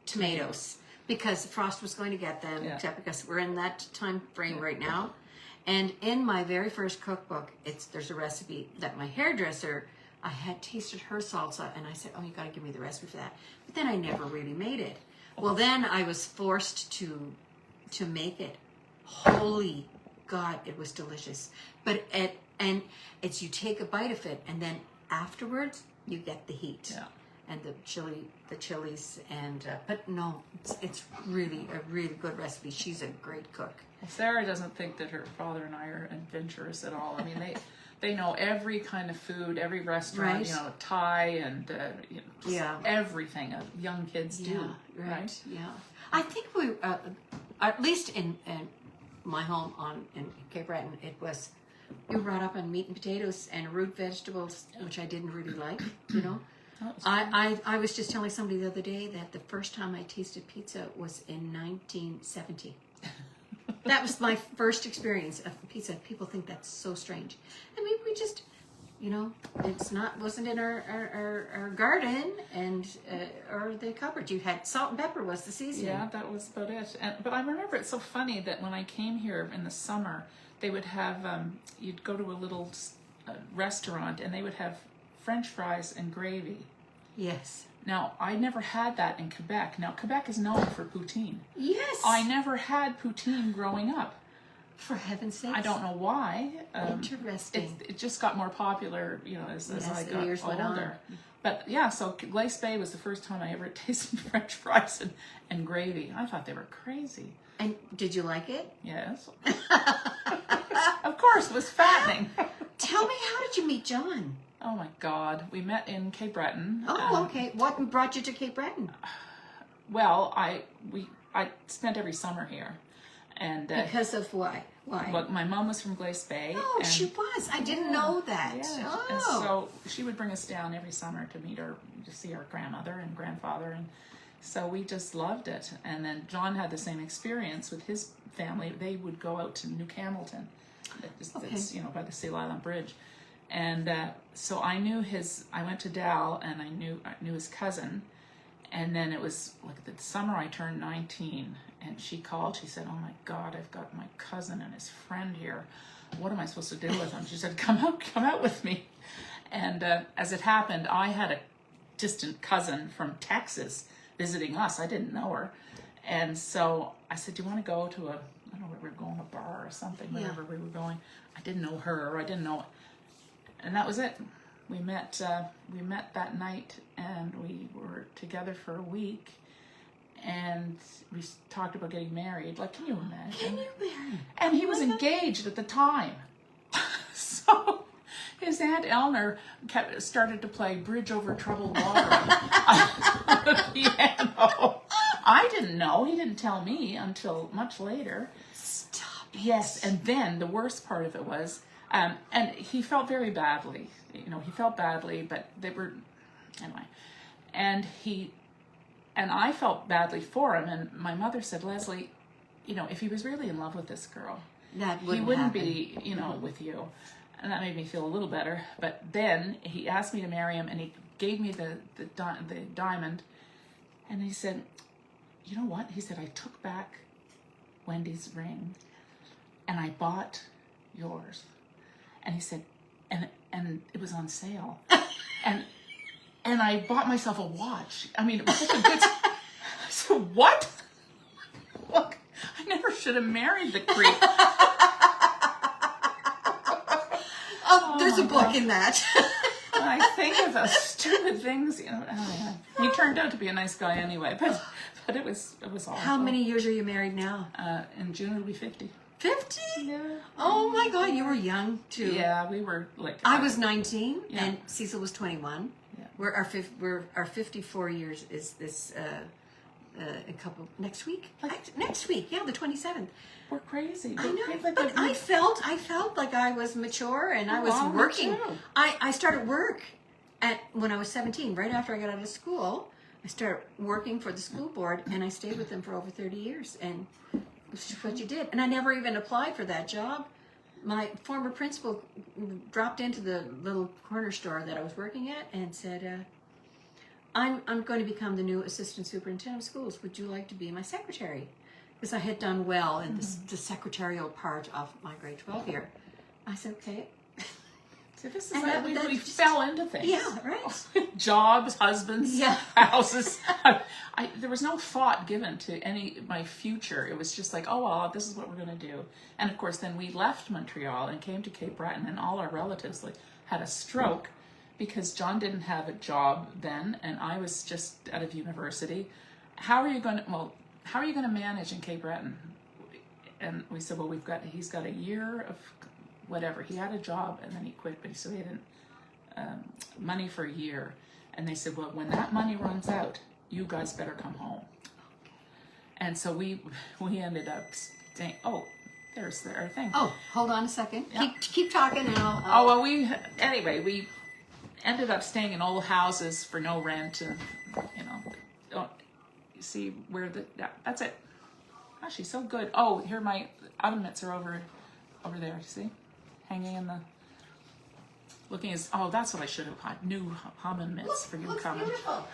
tomatoes because Frost was going to get them, except because we're in that time frame right now. And in my very first cookbook, there's a recipe that my hairdresser, I had tasted her salsa, and I said, oh, you got to give me the recipe for that. But then I never really made it. Well, then I was forced to make it. Holy God, it was delicious. But it's you take a bite of it, and then afterwards you get the heat. Yeah. And the chilies, and but no, it's really a really good recipe. She's a great cook. Sarah doesn't think that her father and I are adventurous at all. They know every kind of food, every restaurant, Right. Thai and everything young kids do. Right. Yeah. I think we, at least in my home in Cape Breton, it was we were brought up on meat and potatoes and root vegetables, which I didn't really like. I was just telling somebody the other day that the first time I tasted pizza was in 1970. That was my first experience of pizza. People think that's so strange. We just, wasn't in our garden and or the cupboard. You had salt and pepper was the seasoning. Yeah, that was about it. But I remember it's so funny that when I came here in the summer, they would have you'd go to a little restaurant and they would have French fries and gravy. Yes. Now, I never had that in Quebec. Now, Quebec is known for poutine. Yes. I never had poutine growing up. For heaven's sake. I don't know why. Interesting. It just got more popular, you know, as I the got years went on. older. But yeah, so Glace Bay was the first time I ever tasted French fries and gravy. I thought they were crazy. And did you like it? Yes. Of course, it was fattening. Tell me, how did you meet John? Oh my God. We met in Cape Breton. Oh, okay. What brought you to Cape Breton? Well, I spent every summer here. And Because of why? Why? well, my mom was from Glace Bay. Oh, and, she was. I didn't know that. Yeah. Oh. And so she would bring us down every summer to meet her, to see our grandmother and grandfather, and so we just loved it. And then John had the same experience with his family. They would go out to New Camelton, it's, you know, by the Seal Island Bridge, and so I knew his. I went to Dal, and I knew his cousin, and then it was like the summer I turned 19. And she called, she said, oh my God, I've got my cousin and his friend here. What am I supposed to do with them? She said, come out with me. And as it happened, I had a distant cousin from Texas visiting us. I didn't know her. And so I said, do you want to go to I don't know where we were going, a bar or something, wherever we were going. I didn't know her, I didn't know. And that was it. We met that night, and we were together for a week. And we talked about getting married. Like, can you imagine? Can you imagine? And he was engaged at the time. So his Aunt Eleanor started to play Bridge Over Troubled Water on the piano. I didn't know. He didn't tell me until much later. Stop it. Yes, and then the worst part of it was, and he felt very badly. You know, he felt badly, but they were, anyway. And I felt badly for him, and my mother said, Lesley, you know, if he was really in love with this girl, he wouldn't be, you know, with you. And that made me feel a little better. But then he asked me to marry him, and he gave me the diamond, and he said, you know what? He said, I took back Wendy's ring, and I bought yours. And he said, and it was on sale. And I bought myself a watch. I mean, it was such a good... So what? Look, I never should have married the creep. There's a book in that. I think of the stupid things, you know. He turned out to be a nice guy anyway, but it was awful. How many years are you married now? In June it'll be 50. 50? Yeah. Oh my God, you were young too. Yeah, we were like... I was 19 Yeah. and Cecil was 21. Yeah. We're our 54 years is this a couple next week. Next week, yeah, the 27th. We're crazy. I know, but I felt like I was mature and I was Oh, me working. too. I started work when I was 17, right after I got out of school. I started working for the school board, and I stayed with them for over 30 years. And it's just what you did. And I never even applied for that job. My former principal dropped into the little corner store that I was working at and said, I'm going to become the new assistant superintendent of schools. Would you like to be my secretary? Because I had done well in the secretarial part of my grade 12 year. I said, okay. So this is And like that we just- fell into things. Yeah, right. Jobs, husbands, Yeah. houses. There was no thought given to my future. It was just like, oh, well, this is what we're going to do. And of course, then we left Montreal and came to Cape Breton, and all our relatives had a stroke because John didn't have a job then, and I was just out of university. How are you going to manage in Cape Breton? And we said, well, he's got a year of whatever. He had a job and then he quit, but he still had money for a year. And they said, well, when that money runs out, you guys better come home. And so we ended up staying. Oh, there's our thing. Oh, hold on a second. Yeah. Keep talking and I'll... Oh, well, we ended up staying in old houses for no rent, and don't you see where that's it. Oh, she's so good. Oh, here my oven mitts are over there. You see, hanging in the looking as. Oh, that's what I should have had. New oven mitts for you coming. Beautiful.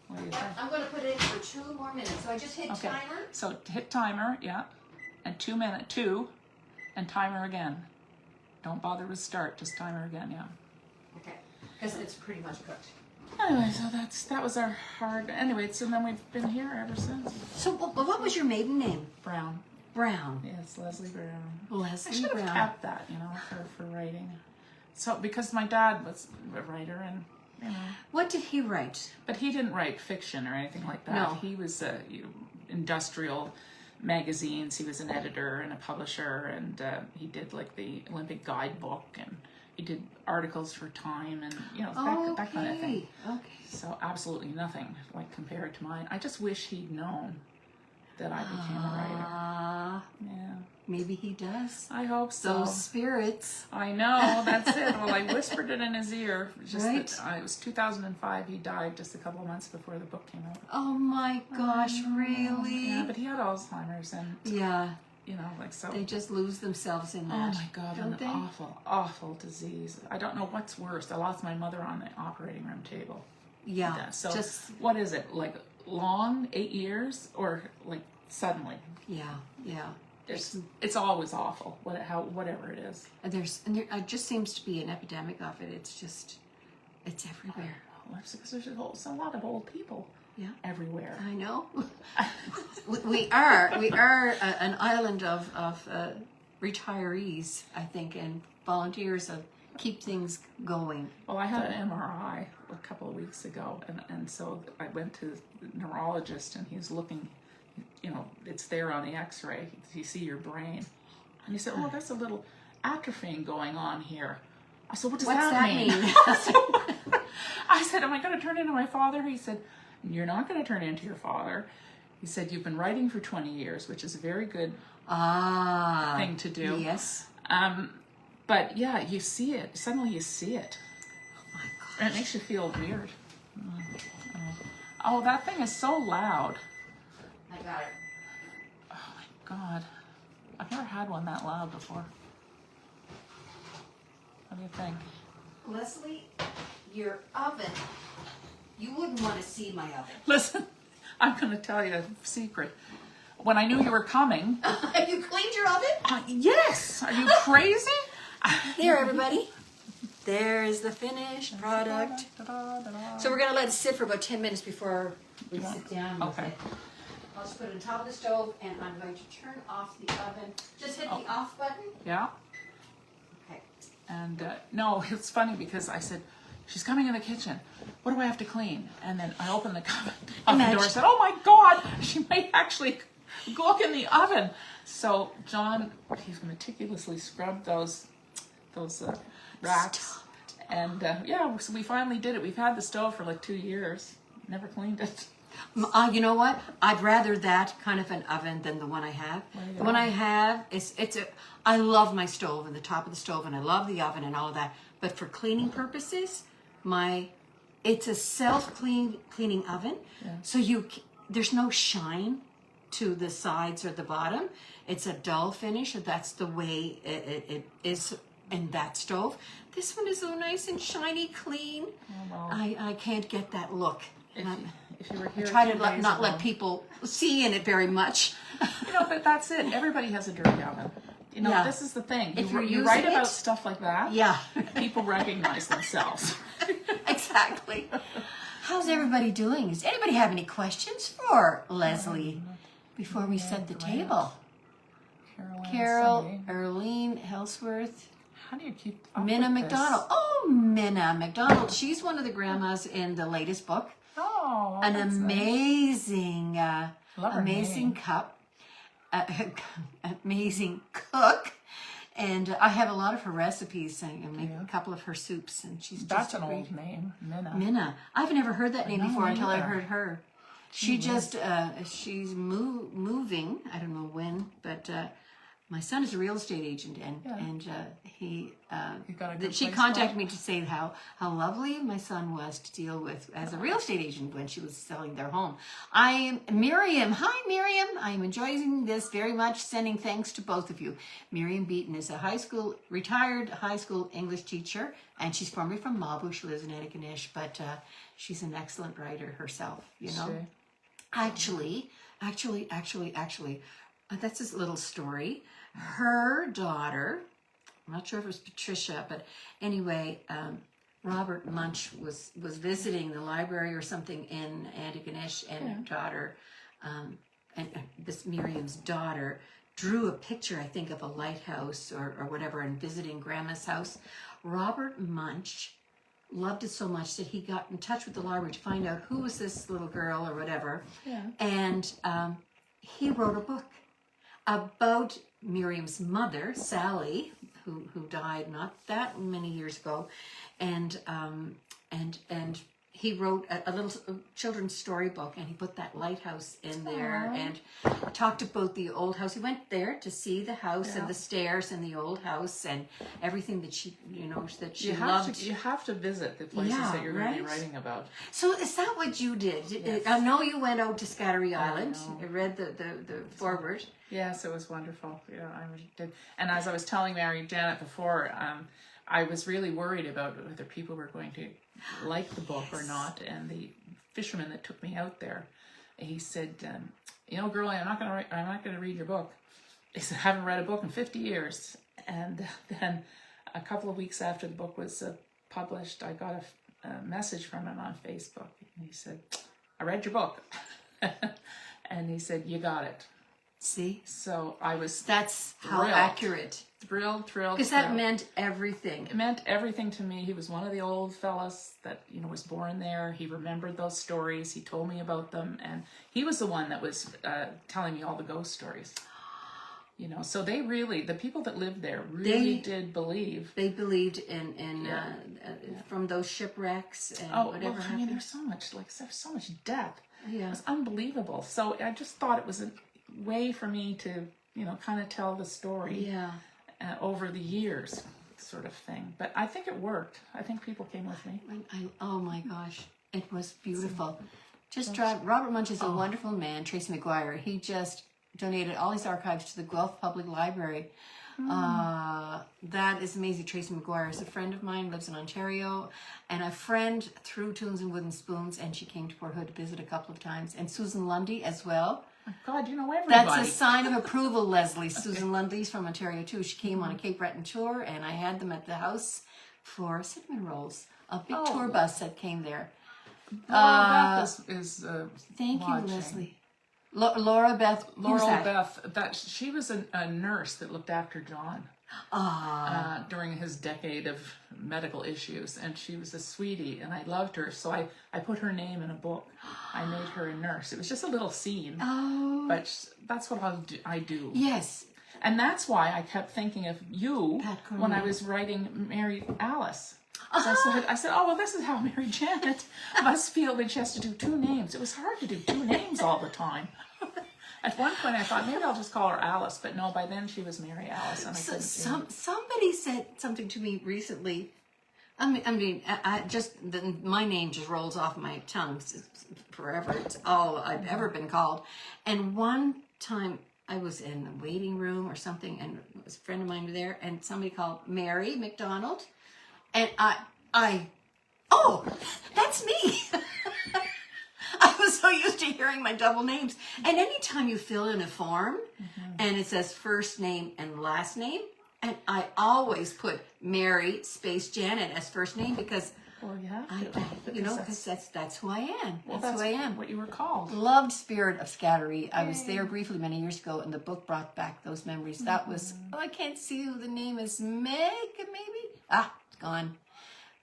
What do you think? I'm going to put it in for 2 more minutes. So I just hit Okay. timer. So hit timer, yeah, and 2 minutes, 2, and timer again. Don't bother with start, just timer again, yeah. Okay. Because it's pretty much cooked. Anyway, so that was our hard. Anyway, so then we've been here ever since. So what was your maiden name? Brown. Brown. Yes, Lesley Crewe. I Lesley should have Brown. kept that, for writing. So because my dad was a writer, and What did he write? but he didn't write fiction or anything like that. No. He was industrial magazines. He was an editor and a publisher, and he did like the Olympic guidebook, and he did articles for Time, and that kind of thing. Okay. So absolutely nothing like compared to mine. I just wish he'd known that I became a writer. Yeah. Maybe he does. I hope so. Those spirits. I know, that's it. Well, I whispered it in his ear. Just Right. that, it was 2005. He died just a couple of months before the book came out. Oh my gosh, really? Yeah, but he had Alzheimer's, and Yeah, so. they just lose themselves in Oh that. my God, don't an they? awful, awful disease. I don't know what's worse. I lost my mother on the operating room table. Yeah, So just what is it, like long, 8 years, or like suddenly? yeah. It's always awful, whatever it is. And there just seems to be an epidemic of it. It's everywhere. Well, that's because there's a lot of old people Yeah, everywhere. I know. we are an island of retirees, I think, and volunteers of keep things going. Well, I had an MRI a couple of weeks ago, and so I went to the neurologist, and he's looking, it's there on the x-ray. You see your brain. And he said, oh, there's a little atrophying going on here. I said, what's that mean? I said, am I going to turn into my father? He said, you're not going to turn into your father. He said, you've been writing for 20 years, which is a very good thing to do. Yes. But yeah, you see it. Suddenly you see it. Oh my gosh. And it makes you feel weird. Oh, that thing is so loud. I got it. Oh my God. I've never had one that loud before. What do you think? Leslie, your oven. You wouldn't want to see my oven. Listen, I'm going to tell you a secret. When I knew you were coming... Have you cleaned your oven? Yes! Are you crazy? There, everybody. There's the finished product. So we're going to let it sit for about 10 minutes before we sit down with Okay. it. I'll just put it on top of the stove, and I'm going to turn off the oven. Just hit the off button. Yeah. Okay. And no, it's funny because I said, she's coming in the kitchen. What do I have to clean? And then I opened the door and said, oh my God, she might actually look in the oven. So John, he's meticulously scrubbed those racks. Stop it. And so we finally did it. We've had the stove for like 2 years. Never cleaned it. You know what? I'd rather that kind of an oven than the one I have. The one I have I love my stove and the top of the stove, and I love the oven and all of that. But for cleaning purposes, it's a self-cleaning oven. Yeah. So there's no shine to the sides or the bottom. It's a dull finish, and that's the way it is in that stove. This one is so nice and shiny, clean. Oh, well. I can't get that look. If you were here, I try to not let people see in it very much. But that's it. Everybody has a dirty oven. This is the thing. If you write about stuff like that, yeah, people recognize themselves. Exactly. How's everybody doing? Does anybody have any questions for Lesley before we set the table? Carol, Erlene, Helsworth, How do you keep up Minna with MacDonald. this? Oh, Minna MacDonald. She's one of the grandmas in the latest book. Oh, An that's amazing, Love her amazing name. cup, amazing cook, and I have a lot of her recipes. I make a couple of her soups, and she's That's just an a great old name, Minna. Minna. I've never heard that name know, before me until I neither. heard her. She just she's moving. I don't know when, but my son is a real estate agent, and he got a good she place contacted for me to say how lovely my son was to deal with as a real estate agent when she was selling their home. I am Miriam. Hi, Miriam. I am enjoying this very much. Sending thanks to both of you. Miriam Beaton is a retired high school English teacher, and she's formerly from Mabu. She lives in Antigonish, but she's an excellent writer herself. Sure. Actually, that's his little story. Her daughter, I'm not sure if it was Patricia, but anyway, Robert Munch was visiting the library or something in Antigonish, and daughter, and this Miriam's daughter drew a picture, I think, of a lighthouse or whatever, and visiting Grandma's house. Robert Munch loved it so much that he got in touch with the library to find out who was this little girl or whatever. Yeah. And he wrote a book about Miriam's mother, Sally, who died not that many years ago, and he wrote a little children's storybook, and he put that lighthouse in there. Aww. And talked about the old house. He went there to see the house and the stairs and the old house and everything that she, that she loved. You have to visit the places that you're going to be writing about. So is that what you did? Yes. I know you went out to Scattery Island. I read the foreword. Yes, it was wonderful. Yeah, I did. And as I was telling Mary Janet before, I was really worried about whether people were going to like the book or not. And the fisherman that took me out there, he said, girlie, I'm not going to read your book. He said, I haven't read a book in 50 years. And then a couple of weeks after the book was published, I got a message from him on Facebook. And he said, I read your book. And he said, you got it. See? So I was That's thrilled. How accurate. Thrilled. Because that meant everything. It meant everything to me. He was one of the old fellas that, was born there. He remembered those stories. He told me about them. And he was the one that was telling me all the ghost stories. So they really, the people that lived there really did believe. They believed in from those shipwrecks and whatever happened. There's so much depth. Yeah. It was unbelievable. So I just thought it was a way for me to, kind of tell the story over the years, sort of thing. But I think it worked. I think people came with me. Oh my gosh, it was beautiful. Robert Munch is a wonderful man. Tracy McGuire, he just donated all his archives to the Guelph Public Library. That is amazing. Tracy McGuire is a friend of mine, lives in Ontario, and a friend through Tunes and Wooden Spoons, and she came to Port Hood to visit a couple of times. And Susan Lundy as well. My God, you know everybody. That's a sign of approval, Lesley. Susan Lundy's from Ontario too. She came on a Cape Breton tour, and I had them at the house for cinnamon rolls. A big tour bus that came there. Beth is thank watching. You, Lesley. Laura Beth. That she was a nurse that looked after John during his decade of medical issues, and she was a sweetie, and I loved her, so I put her name in a book. I made her a nurse. It was just a little scene, but that's what I do. Yes, and that's why I kept thinking of you when I was writing Mary Alice. I said, oh, well, this is how Mary Janet must feel when she has to do two names. It was hard to do two names all the time. At one point, I thought, maybe I'll just call her Alice. But no, by then she was Mary Alice. And somebody said something to me recently. My name just rolls off my tongue forever. It's all I've ever been called. And one time I was in the waiting room or something, and a friend of mine was there, and somebody called Mary MacDonald. And that's me. I was so used to hearing my double names. And anytime you fill in a form and it says first name and last name, and I always put Mary space Janet as first name because that's who I am. That's who I am. What you were called. Loved Spirit of Scattery. I was there briefly many years ago, and the book brought back those memories. That was, I can't see who the name is. Meg, maybe? It's gone.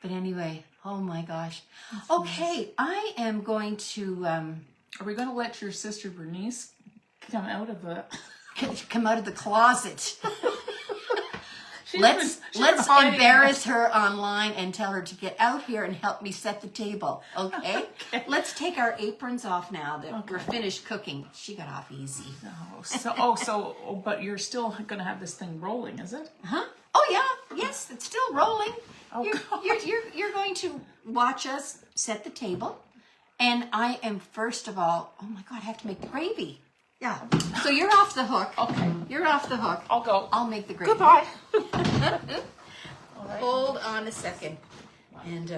But anyway, oh my gosh. That's nice. I am going to... Are we going to let your sister Bernice come out of the closet? Let's embarrass her online and tell her to get out here and help me set the table, okay? Let's take our aprons off now that we're finished cooking. She got off easy. But you're still going to have this thing rolling, is it? Huh? Oh yeah, yes, it's still rolling. You're going to watch us set the table, and I am first of all. Oh my God, I have to make the gravy. Yeah. So you're off the hook. Okay. You're off the hook. I'll go. I'll make the gravy. Goodbye. All right. Hold on a second. And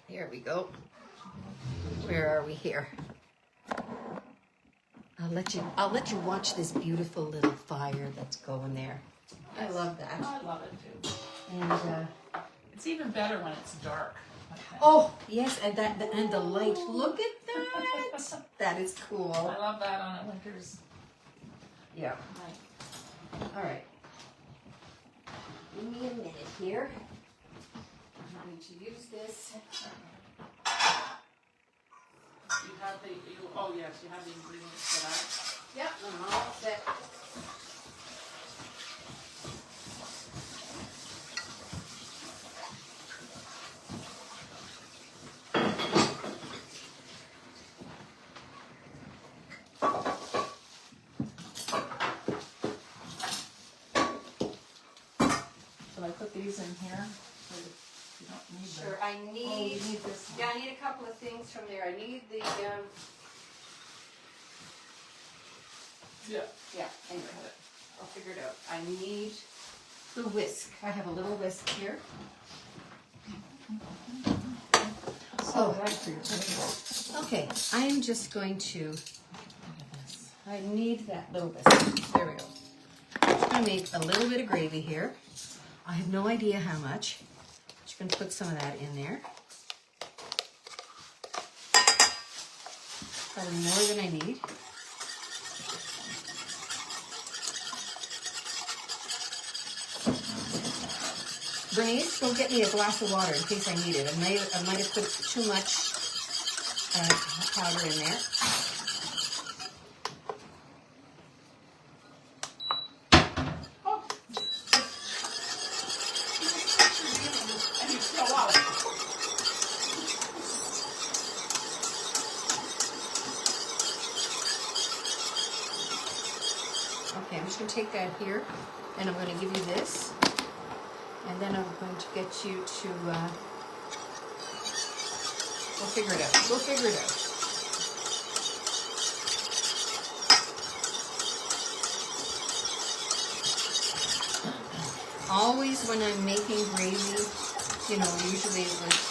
here we go. Where are we here? I'll let you watch this beautiful little fire that's going there. I love that. I love it too. And It's even better when it's dark. Like that. oh yes, and the light. Look at that. That is cool. I love that on a winter's Yeah. night. All right. Give me a minute here. I'm going to use this. You have oh yes, you have the ingredients for that. Yep, I'm all set. Shall I put these in here? So you don't need them. Sure, I Oh, need, you need this one. yeah, I need a couple of things from there. I need the, Yeah. anyway, I'll figure it out. I need the whisk. I have a little whisk here. So right for your table. Okay, I am just going to, I need that little whisk. There we go. I'm just going to make a little bit of gravy here. I have no idea how much. Just going to put some of that in there. Probably more than I need. Bernice, go get me a glass of water in case I need it. I might have put too much powder in there. Oh. And you still out. Okay, I'm just going to take that here, and I'm going to give you this. And then I'm going to get you to, we'll figure it out. We'll figure it out. Always when I'm making gravy, you know, usually with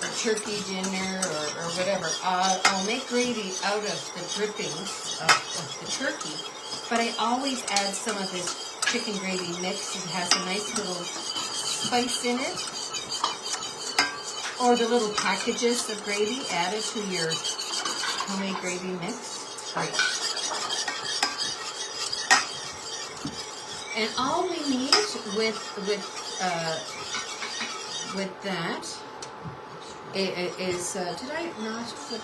a turkey dinner or whatever, I'll make gravy out of the drippings of the turkey, but I always add some of this chicken gravy mix. It has a nice little spice in it. Or the little packages of gravy added to your homemade gravy mix. Great. And all we need with that is did I not put?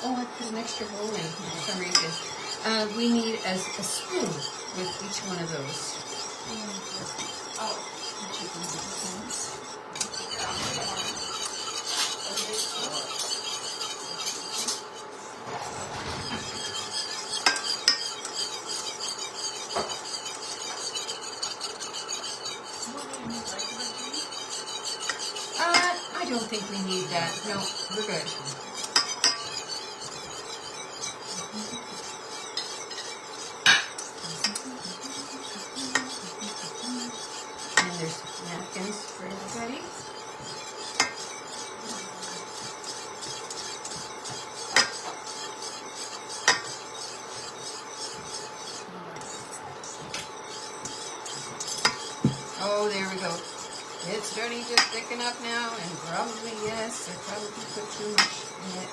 Oh, I put an extra bowl in for some reason. We need a spoon with each one of those. I don't think we need that. No, we're good. And there's napkins for everybody. Oh, there we go. It's starting to thicken up now, and probably, yes, I probably put too much in it.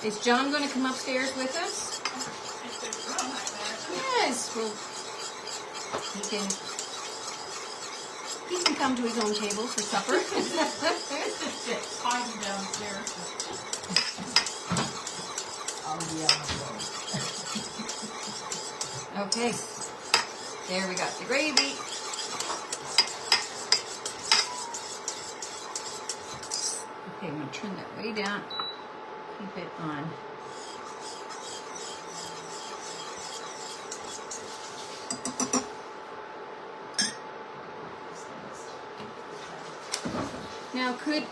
Is John going to come upstairs with us? Yes. Well, he can come to his own table for supper. Hiding downstairs. Okay. There we got the gravy. Okay, I'm going to turn that way down. Keep it on Now, could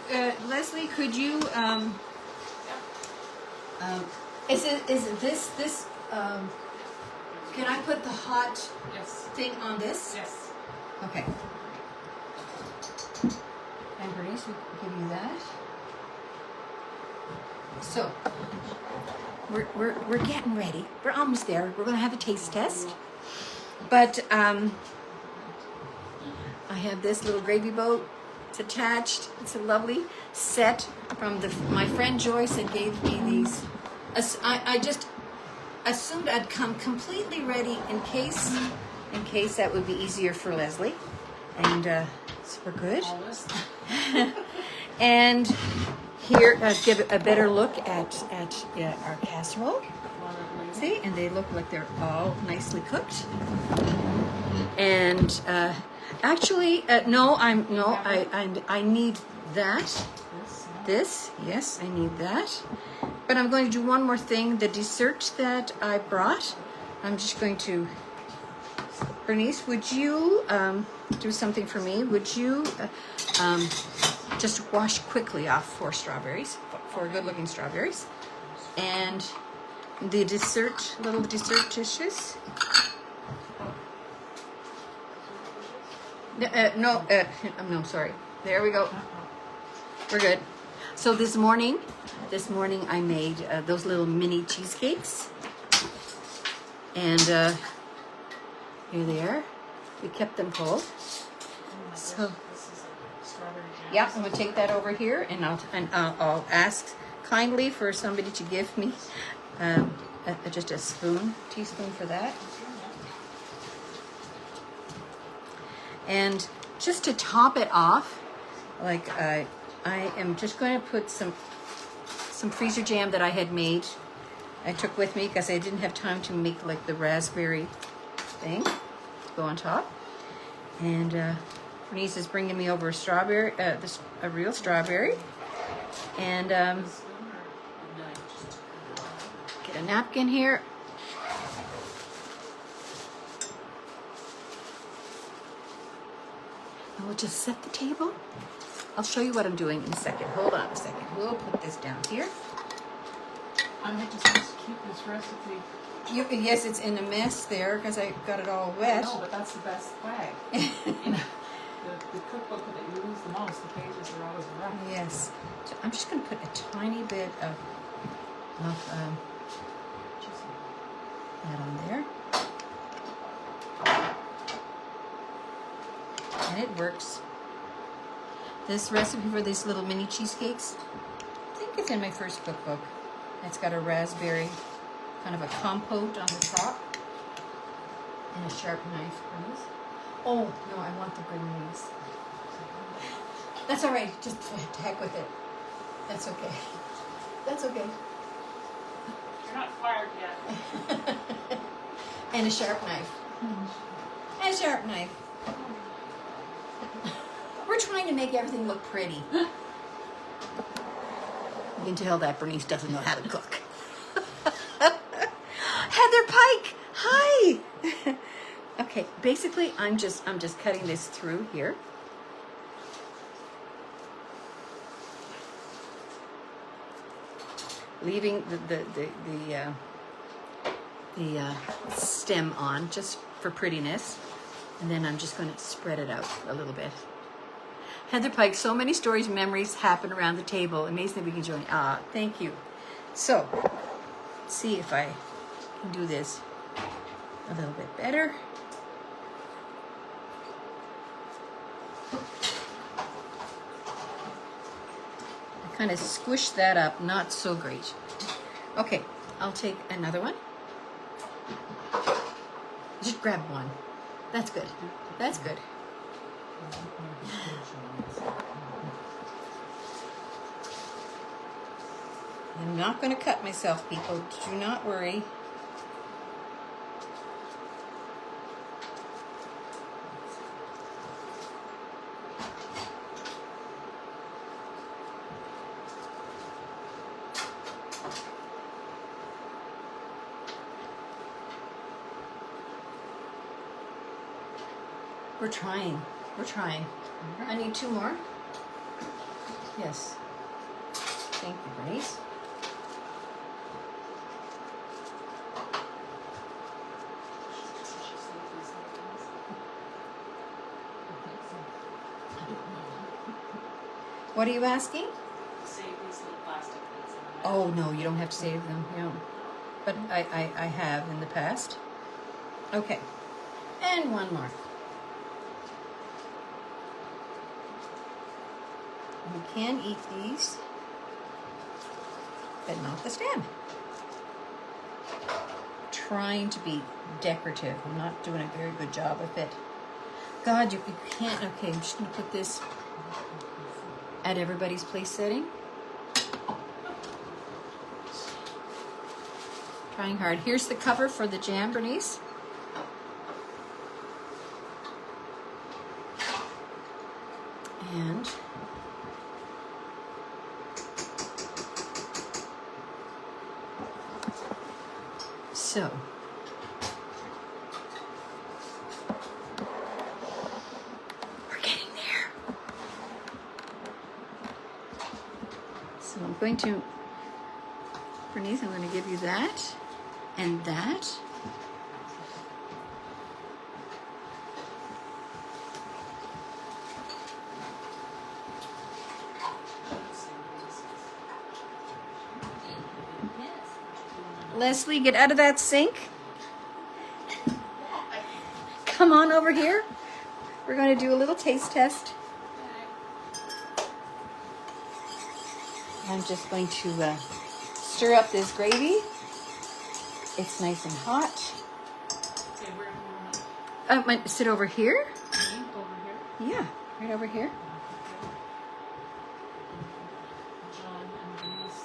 Lesley, could you is this can I put the hot Yes. thing on this? Yes. Okay. And Bernice, we'll give you that. So we're getting ready. We're almost there. We're gonna have a taste test. But I have this little gravy boat. It's attached. It's a lovely set from my friend Joyce that gave me these. I just assumed I'd come completely ready in case that would be easier for Lesley. And so we're good. Always. And here, give a better look at our casserole. See, and they look like they're all nicely cooked. And actually, I need that. This, yes, I need that. But I'm going to do one more thing. The dessert that I brought, I'm just going to. Bernice, would you do something for me? Would you just wash quickly off four good-looking strawberries, and the little dessert dishes? No, sorry. There we go. We're good. So this morning I made those little mini cheesecakes, and here they are. We kept them cold. So This is a strawberry jam. yeah, I'm gonna take that over here, and I'll ask kindly for somebody to give me just a teaspoon for that. And just to top it off, like I am just going to put some freezer jam that I had made. I took with me because I didn't have time to make like the raspberry thing to go on top. And Bernice is bringing me over a strawberry, a real strawberry. And get a napkin here. And we'll just set the table. I'll show you what I'm doing in a second. Hold on a second. We'll put this down here. I'm just supposed to keep this recipe. Yes, it's in a mess there because I got it all wet. No, but that's the best way. You know, the cookbook that you lose the most, the pages are always rough. Yes. So I'm just going to put a tiny bit of that on there. And it works. This recipe for these little mini cheesecakes, I think it's in my first cookbook. It's got a raspberry, kind of a compote on the top, and a sharp knife. Oh, no, I want the grenades. That's all right. Just to heck with it. That's okay. That's okay. You're not fired yet. And a sharp knife. And a sharp knife. We're trying to make everything look pretty. You can tell that Bernice doesn't know how to cook. Heather Pike, hi. Okay, basically I'm just cutting this through here. Leaving the stem on just for prettiness, and then I'm just going to spread it out a little bit. Heather Pike, so many stories and memories happen around the table. Amazing that we can join. Ah, thank you. So, let's see if I can do this a little bit better. I kind of squish that up, not so great. Okay, I'll take another one. Just grab one. That's good. That's good. I'm not going to cut myself, people. Do not worry. We're trying. We're trying. I need two more. Yes. Thank you, Bernice. What are you asking? Save these little plastic bits. Oh, no, you don't have to save them. No. But I have in the past. Okay. And one more. You can eat these, but not the stem. Trying to be decorative. I'm not doing a very good job of it. God, you can't. Okay, I'm just going to put this at everybody's place setting. Trying hard. Here's the cover for the jam, Bernice. And so we're getting there. So I'm going to, Bernice, I'm going to give you that and that. Lesley, get out of that sink. Come on over here. We're going to do a little taste test. I'm just going to stir up this gravy. It's nice and hot. Okay, where do you want Sit over here. me? Over here? Yeah, right over here. John and Denise.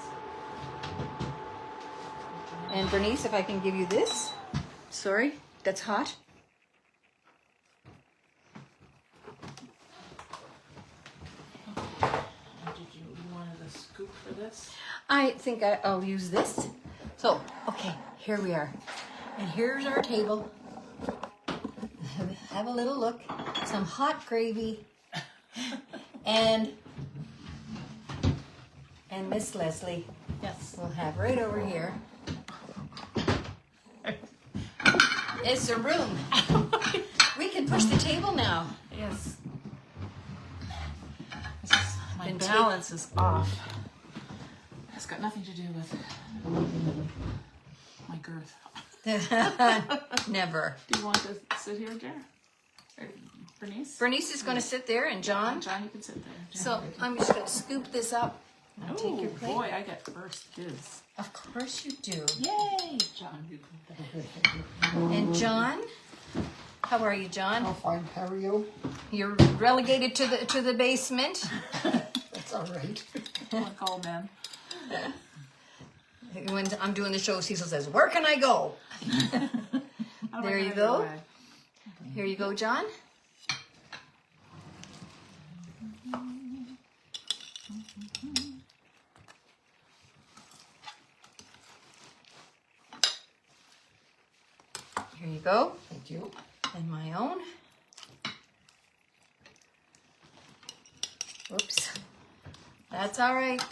And Bernice, if I can give you this. Sorry, that's hot. You wanted a scoop for this? I think I'll use this. So, okay, here we are. And here's our table. Have a little look. Some hot gravy. And Miss Lesley, Yes. we'll have right over here. It's a room. We can push the table now. Yes. My Been balance is off. It's got nothing to do with my girth. Never. Do you want to sit here, Jer? Or Bernice? Bernice is going to sit there, and John. John, you can sit there. So I'm just going to scoop this up. I'll take your plate. Boy, I get first dibs. Of course you do. Yay, John. And John, how are you, John? I'm fine. How are you? You're relegated to the basement. That's all right. One call, man. When I'm doing the show, Cecil says, "Where can I go?" There you go. Here you go, John. Here you go. Thank you. And my own. Oops. That's all right.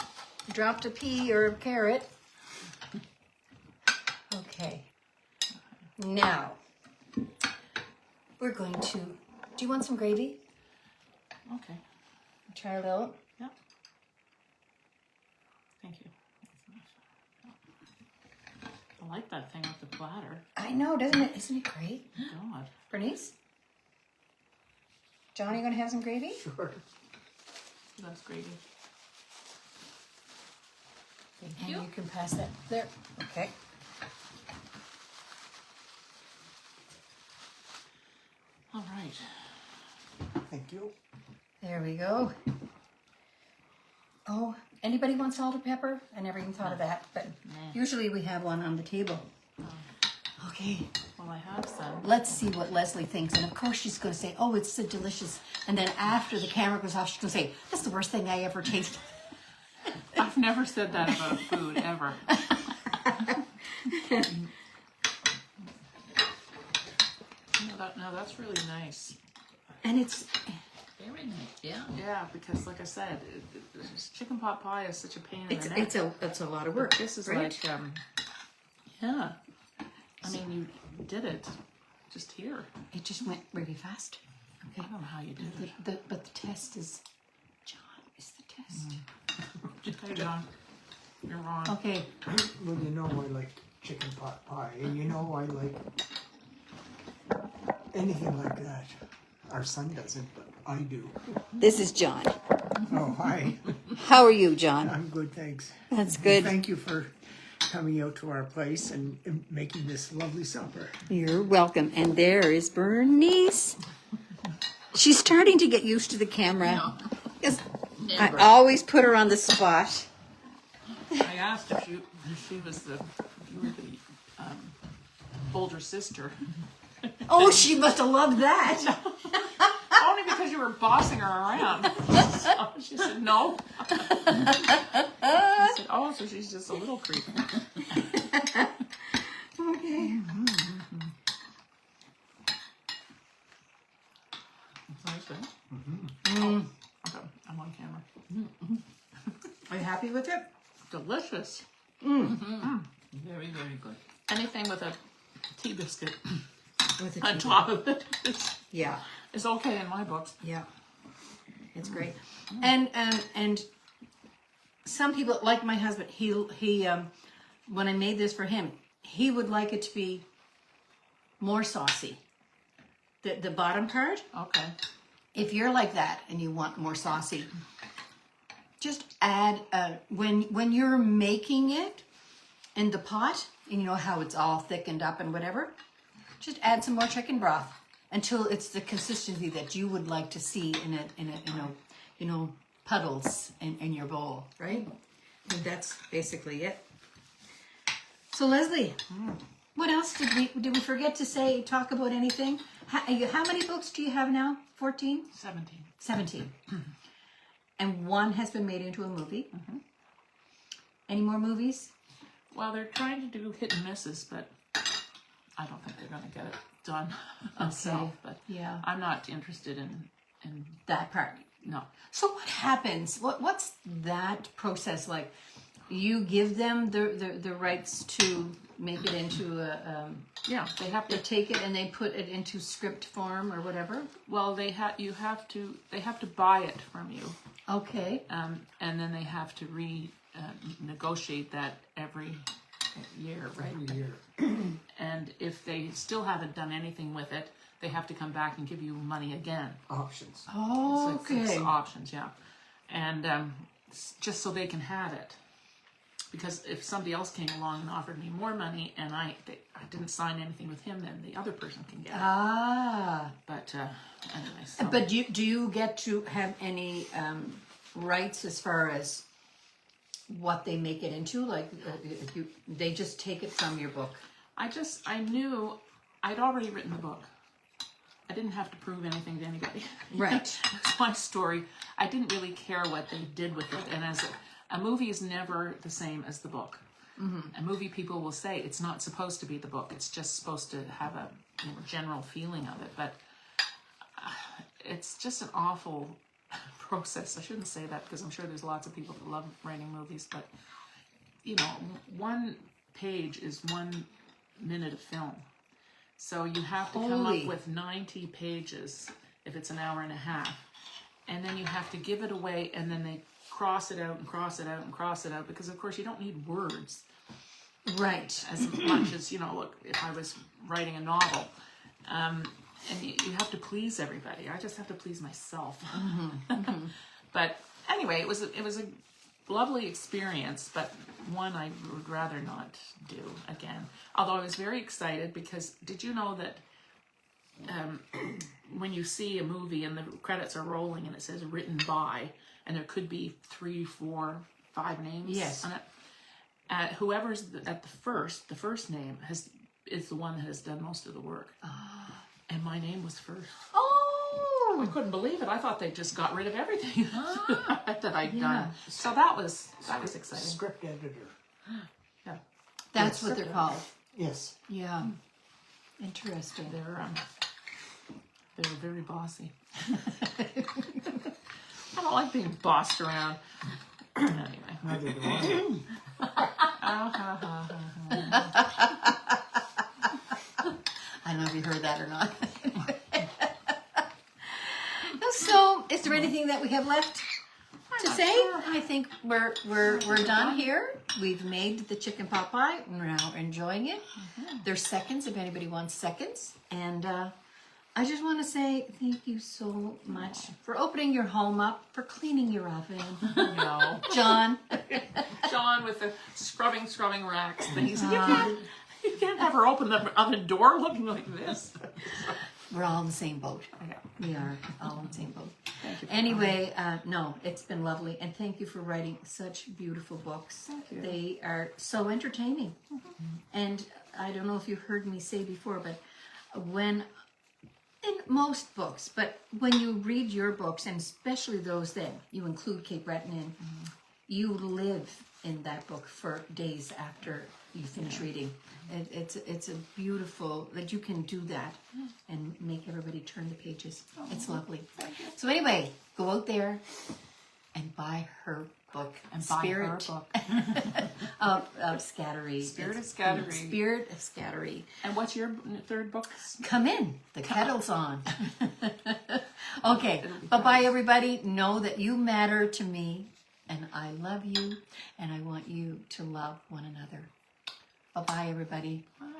Dropped a pea or a carrot. Okay. Now, we're going to, do you want some gravy? Okay. Try a little. Yeah. Thank you. I like that thing with the platter. I know, doesn't it? Isn't it great? God. Bernice? John, you going to have some gravy? Sure. That's gravy. And you can pass that there. Okay. All right. Thank you. There we go. Oh, anybody want salt or pepper? I never even thought of that, but usually we have one on the table. Okay, Well, I have some. let's see what Lesley thinks. And of course she's going to say, oh, it's so delicious. And then after the camera goes off, she's going to say, that's the worst thing I ever tasted. I've never said that about food, ever. No, that's really nice. And it's Very nice. Yeah. Yeah, because like I said, chicken pot pie is such a pain in the neck. It's a lot of But work. this is right? like, yeah. I mean, you did it just here. It just went really fast. Okay. I don't know how you did it. But the test is, John is the test. Hey, John, you're wrong. Okay. Well, you know I like chicken pot pie, and you know I like anything like that. Our son doesn't, but I do. This is John. Oh, hi. How are you, John? I'm good, thanks. That's good. Thank you for coming out to our place and making this lovely supper. You're welcome. And there is Bernice. She's starting to get used to the camera. No. 'Cause I Never. always put her on the spot. I asked if you were the older sister. Oh, she must have loved that. Only because you were bossing her around. So she said, no. I said, oh, so she's just a little creep. Okay. It's nice, right? Oh, okay, I'm on camera. Are you happy with it? Delicious. Very, very good. Anything with a tea biscuit With it. on top of it Yeah. is okay in my books. Yeah. It's great. And some people, like my husband, he when I made this for him, he would like it to be more saucy. The bottom part, Okay. if you're like that and you want more saucy, just add when you're making it in the pot, and you know how it's all thickened up and whatever, just add some more chicken broth until it's the consistency that you would like to see in a puddles in your bowl, right? And that's basically it. So Lesley, what else did we forget to talk about anything? How many books do you have now? 14? 17. 17. And one has been made into a movie. Any more movies? Well, they're trying to do hit and misses, but I don't think they're going to get it done myself. But Yeah. I'm not interested in That part. no. So what happens? What's that process like? You give them the rights to make it into a Yeah, they have they to. take it and they put it into script form or whatever. Well, they have to buy it from you, Okay. and then they have to negotiate that every year, right? Every year. And if they still haven't done anything with it, they have to come back and give you money again. Options. Oh, So it's okay. options, yeah. And just so they can have it. Because if somebody else came along and offered me more money and I didn't sign anything with him, then the other person can get it. Ah. But anyway, so. But do you get to have any rights as far as what they make it into? Like, they just take it from your book? I knew I'd already written the book. I didn't have to prove anything to anybody. Right. It's my story. I didn't really care what they did with it. And as a movie is never the same as the book. A movie, people will say it's not supposed to be the book. It's just supposed to have a general feeling of it. But it's just an awful process. I shouldn't say that because I'm sure there's lots of people that love writing movies. But, one page is 1 minute of film. So you have to come Holy. up with 90 pages if it's an hour and a half. And then you have to give it away, and then they cross it out and cross it out and cross it out, because of course you don't need words Right. as much as, look, if I was writing a novel, and you have to please everybody. I just have to please myself. But anyway, it was a lovely experience, but one I would rather not do again. Although I was very excited because did you know that when you see a movie and the credits are rolling and it says written by, and there could be 3, 4, 5 names Yes. on it, whoever's at the first name is the one that has done most of the work. And my name was first. I Oh. couldn't believe it. I thought they just got rid of everything that I'd Yeah. done. So that was exciting. Script editor. Yeah, That's what they're called. Yes. Yeah. Interesting. they're very bossy. I don't like being bossed around. Anyway. Neither do I. I don't know if you heard that or not. So, is there anything that we have left to say? I think we're done here. We've made the chicken pot pie. We're now enjoying it. There's seconds if anybody wants seconds. And I just want to say thank you so much for opening your home up, for cleaning your oven. No. John. John with the scrubbing racks things. You can't have her open the oven door looking like this. We're all in the same boat. Okay. We are all in the same boat. Thank you. Anyway, no, it's been lovely. And thank you for writing such beautiful books. Thank you. They are so entertaining. And I don't know if you heard me say before, but in most books, but when you read your books, and especially those that you include Cape Breton in, you live in that book for days after you finish reading. It's a beautiful that you can do that and make everybody turn the pages. It's lovely. So anyway, go out there and buy her book. And buy her book. of Scattery. Spirit of Scattery. Spirit of Scattery. And what's your third book? Come in. The kettle's on. Okay. Bye-bye, everybody. Know that you matter to me, and I love you, and I want you to love one another. Bye-bye, everybody. Bye.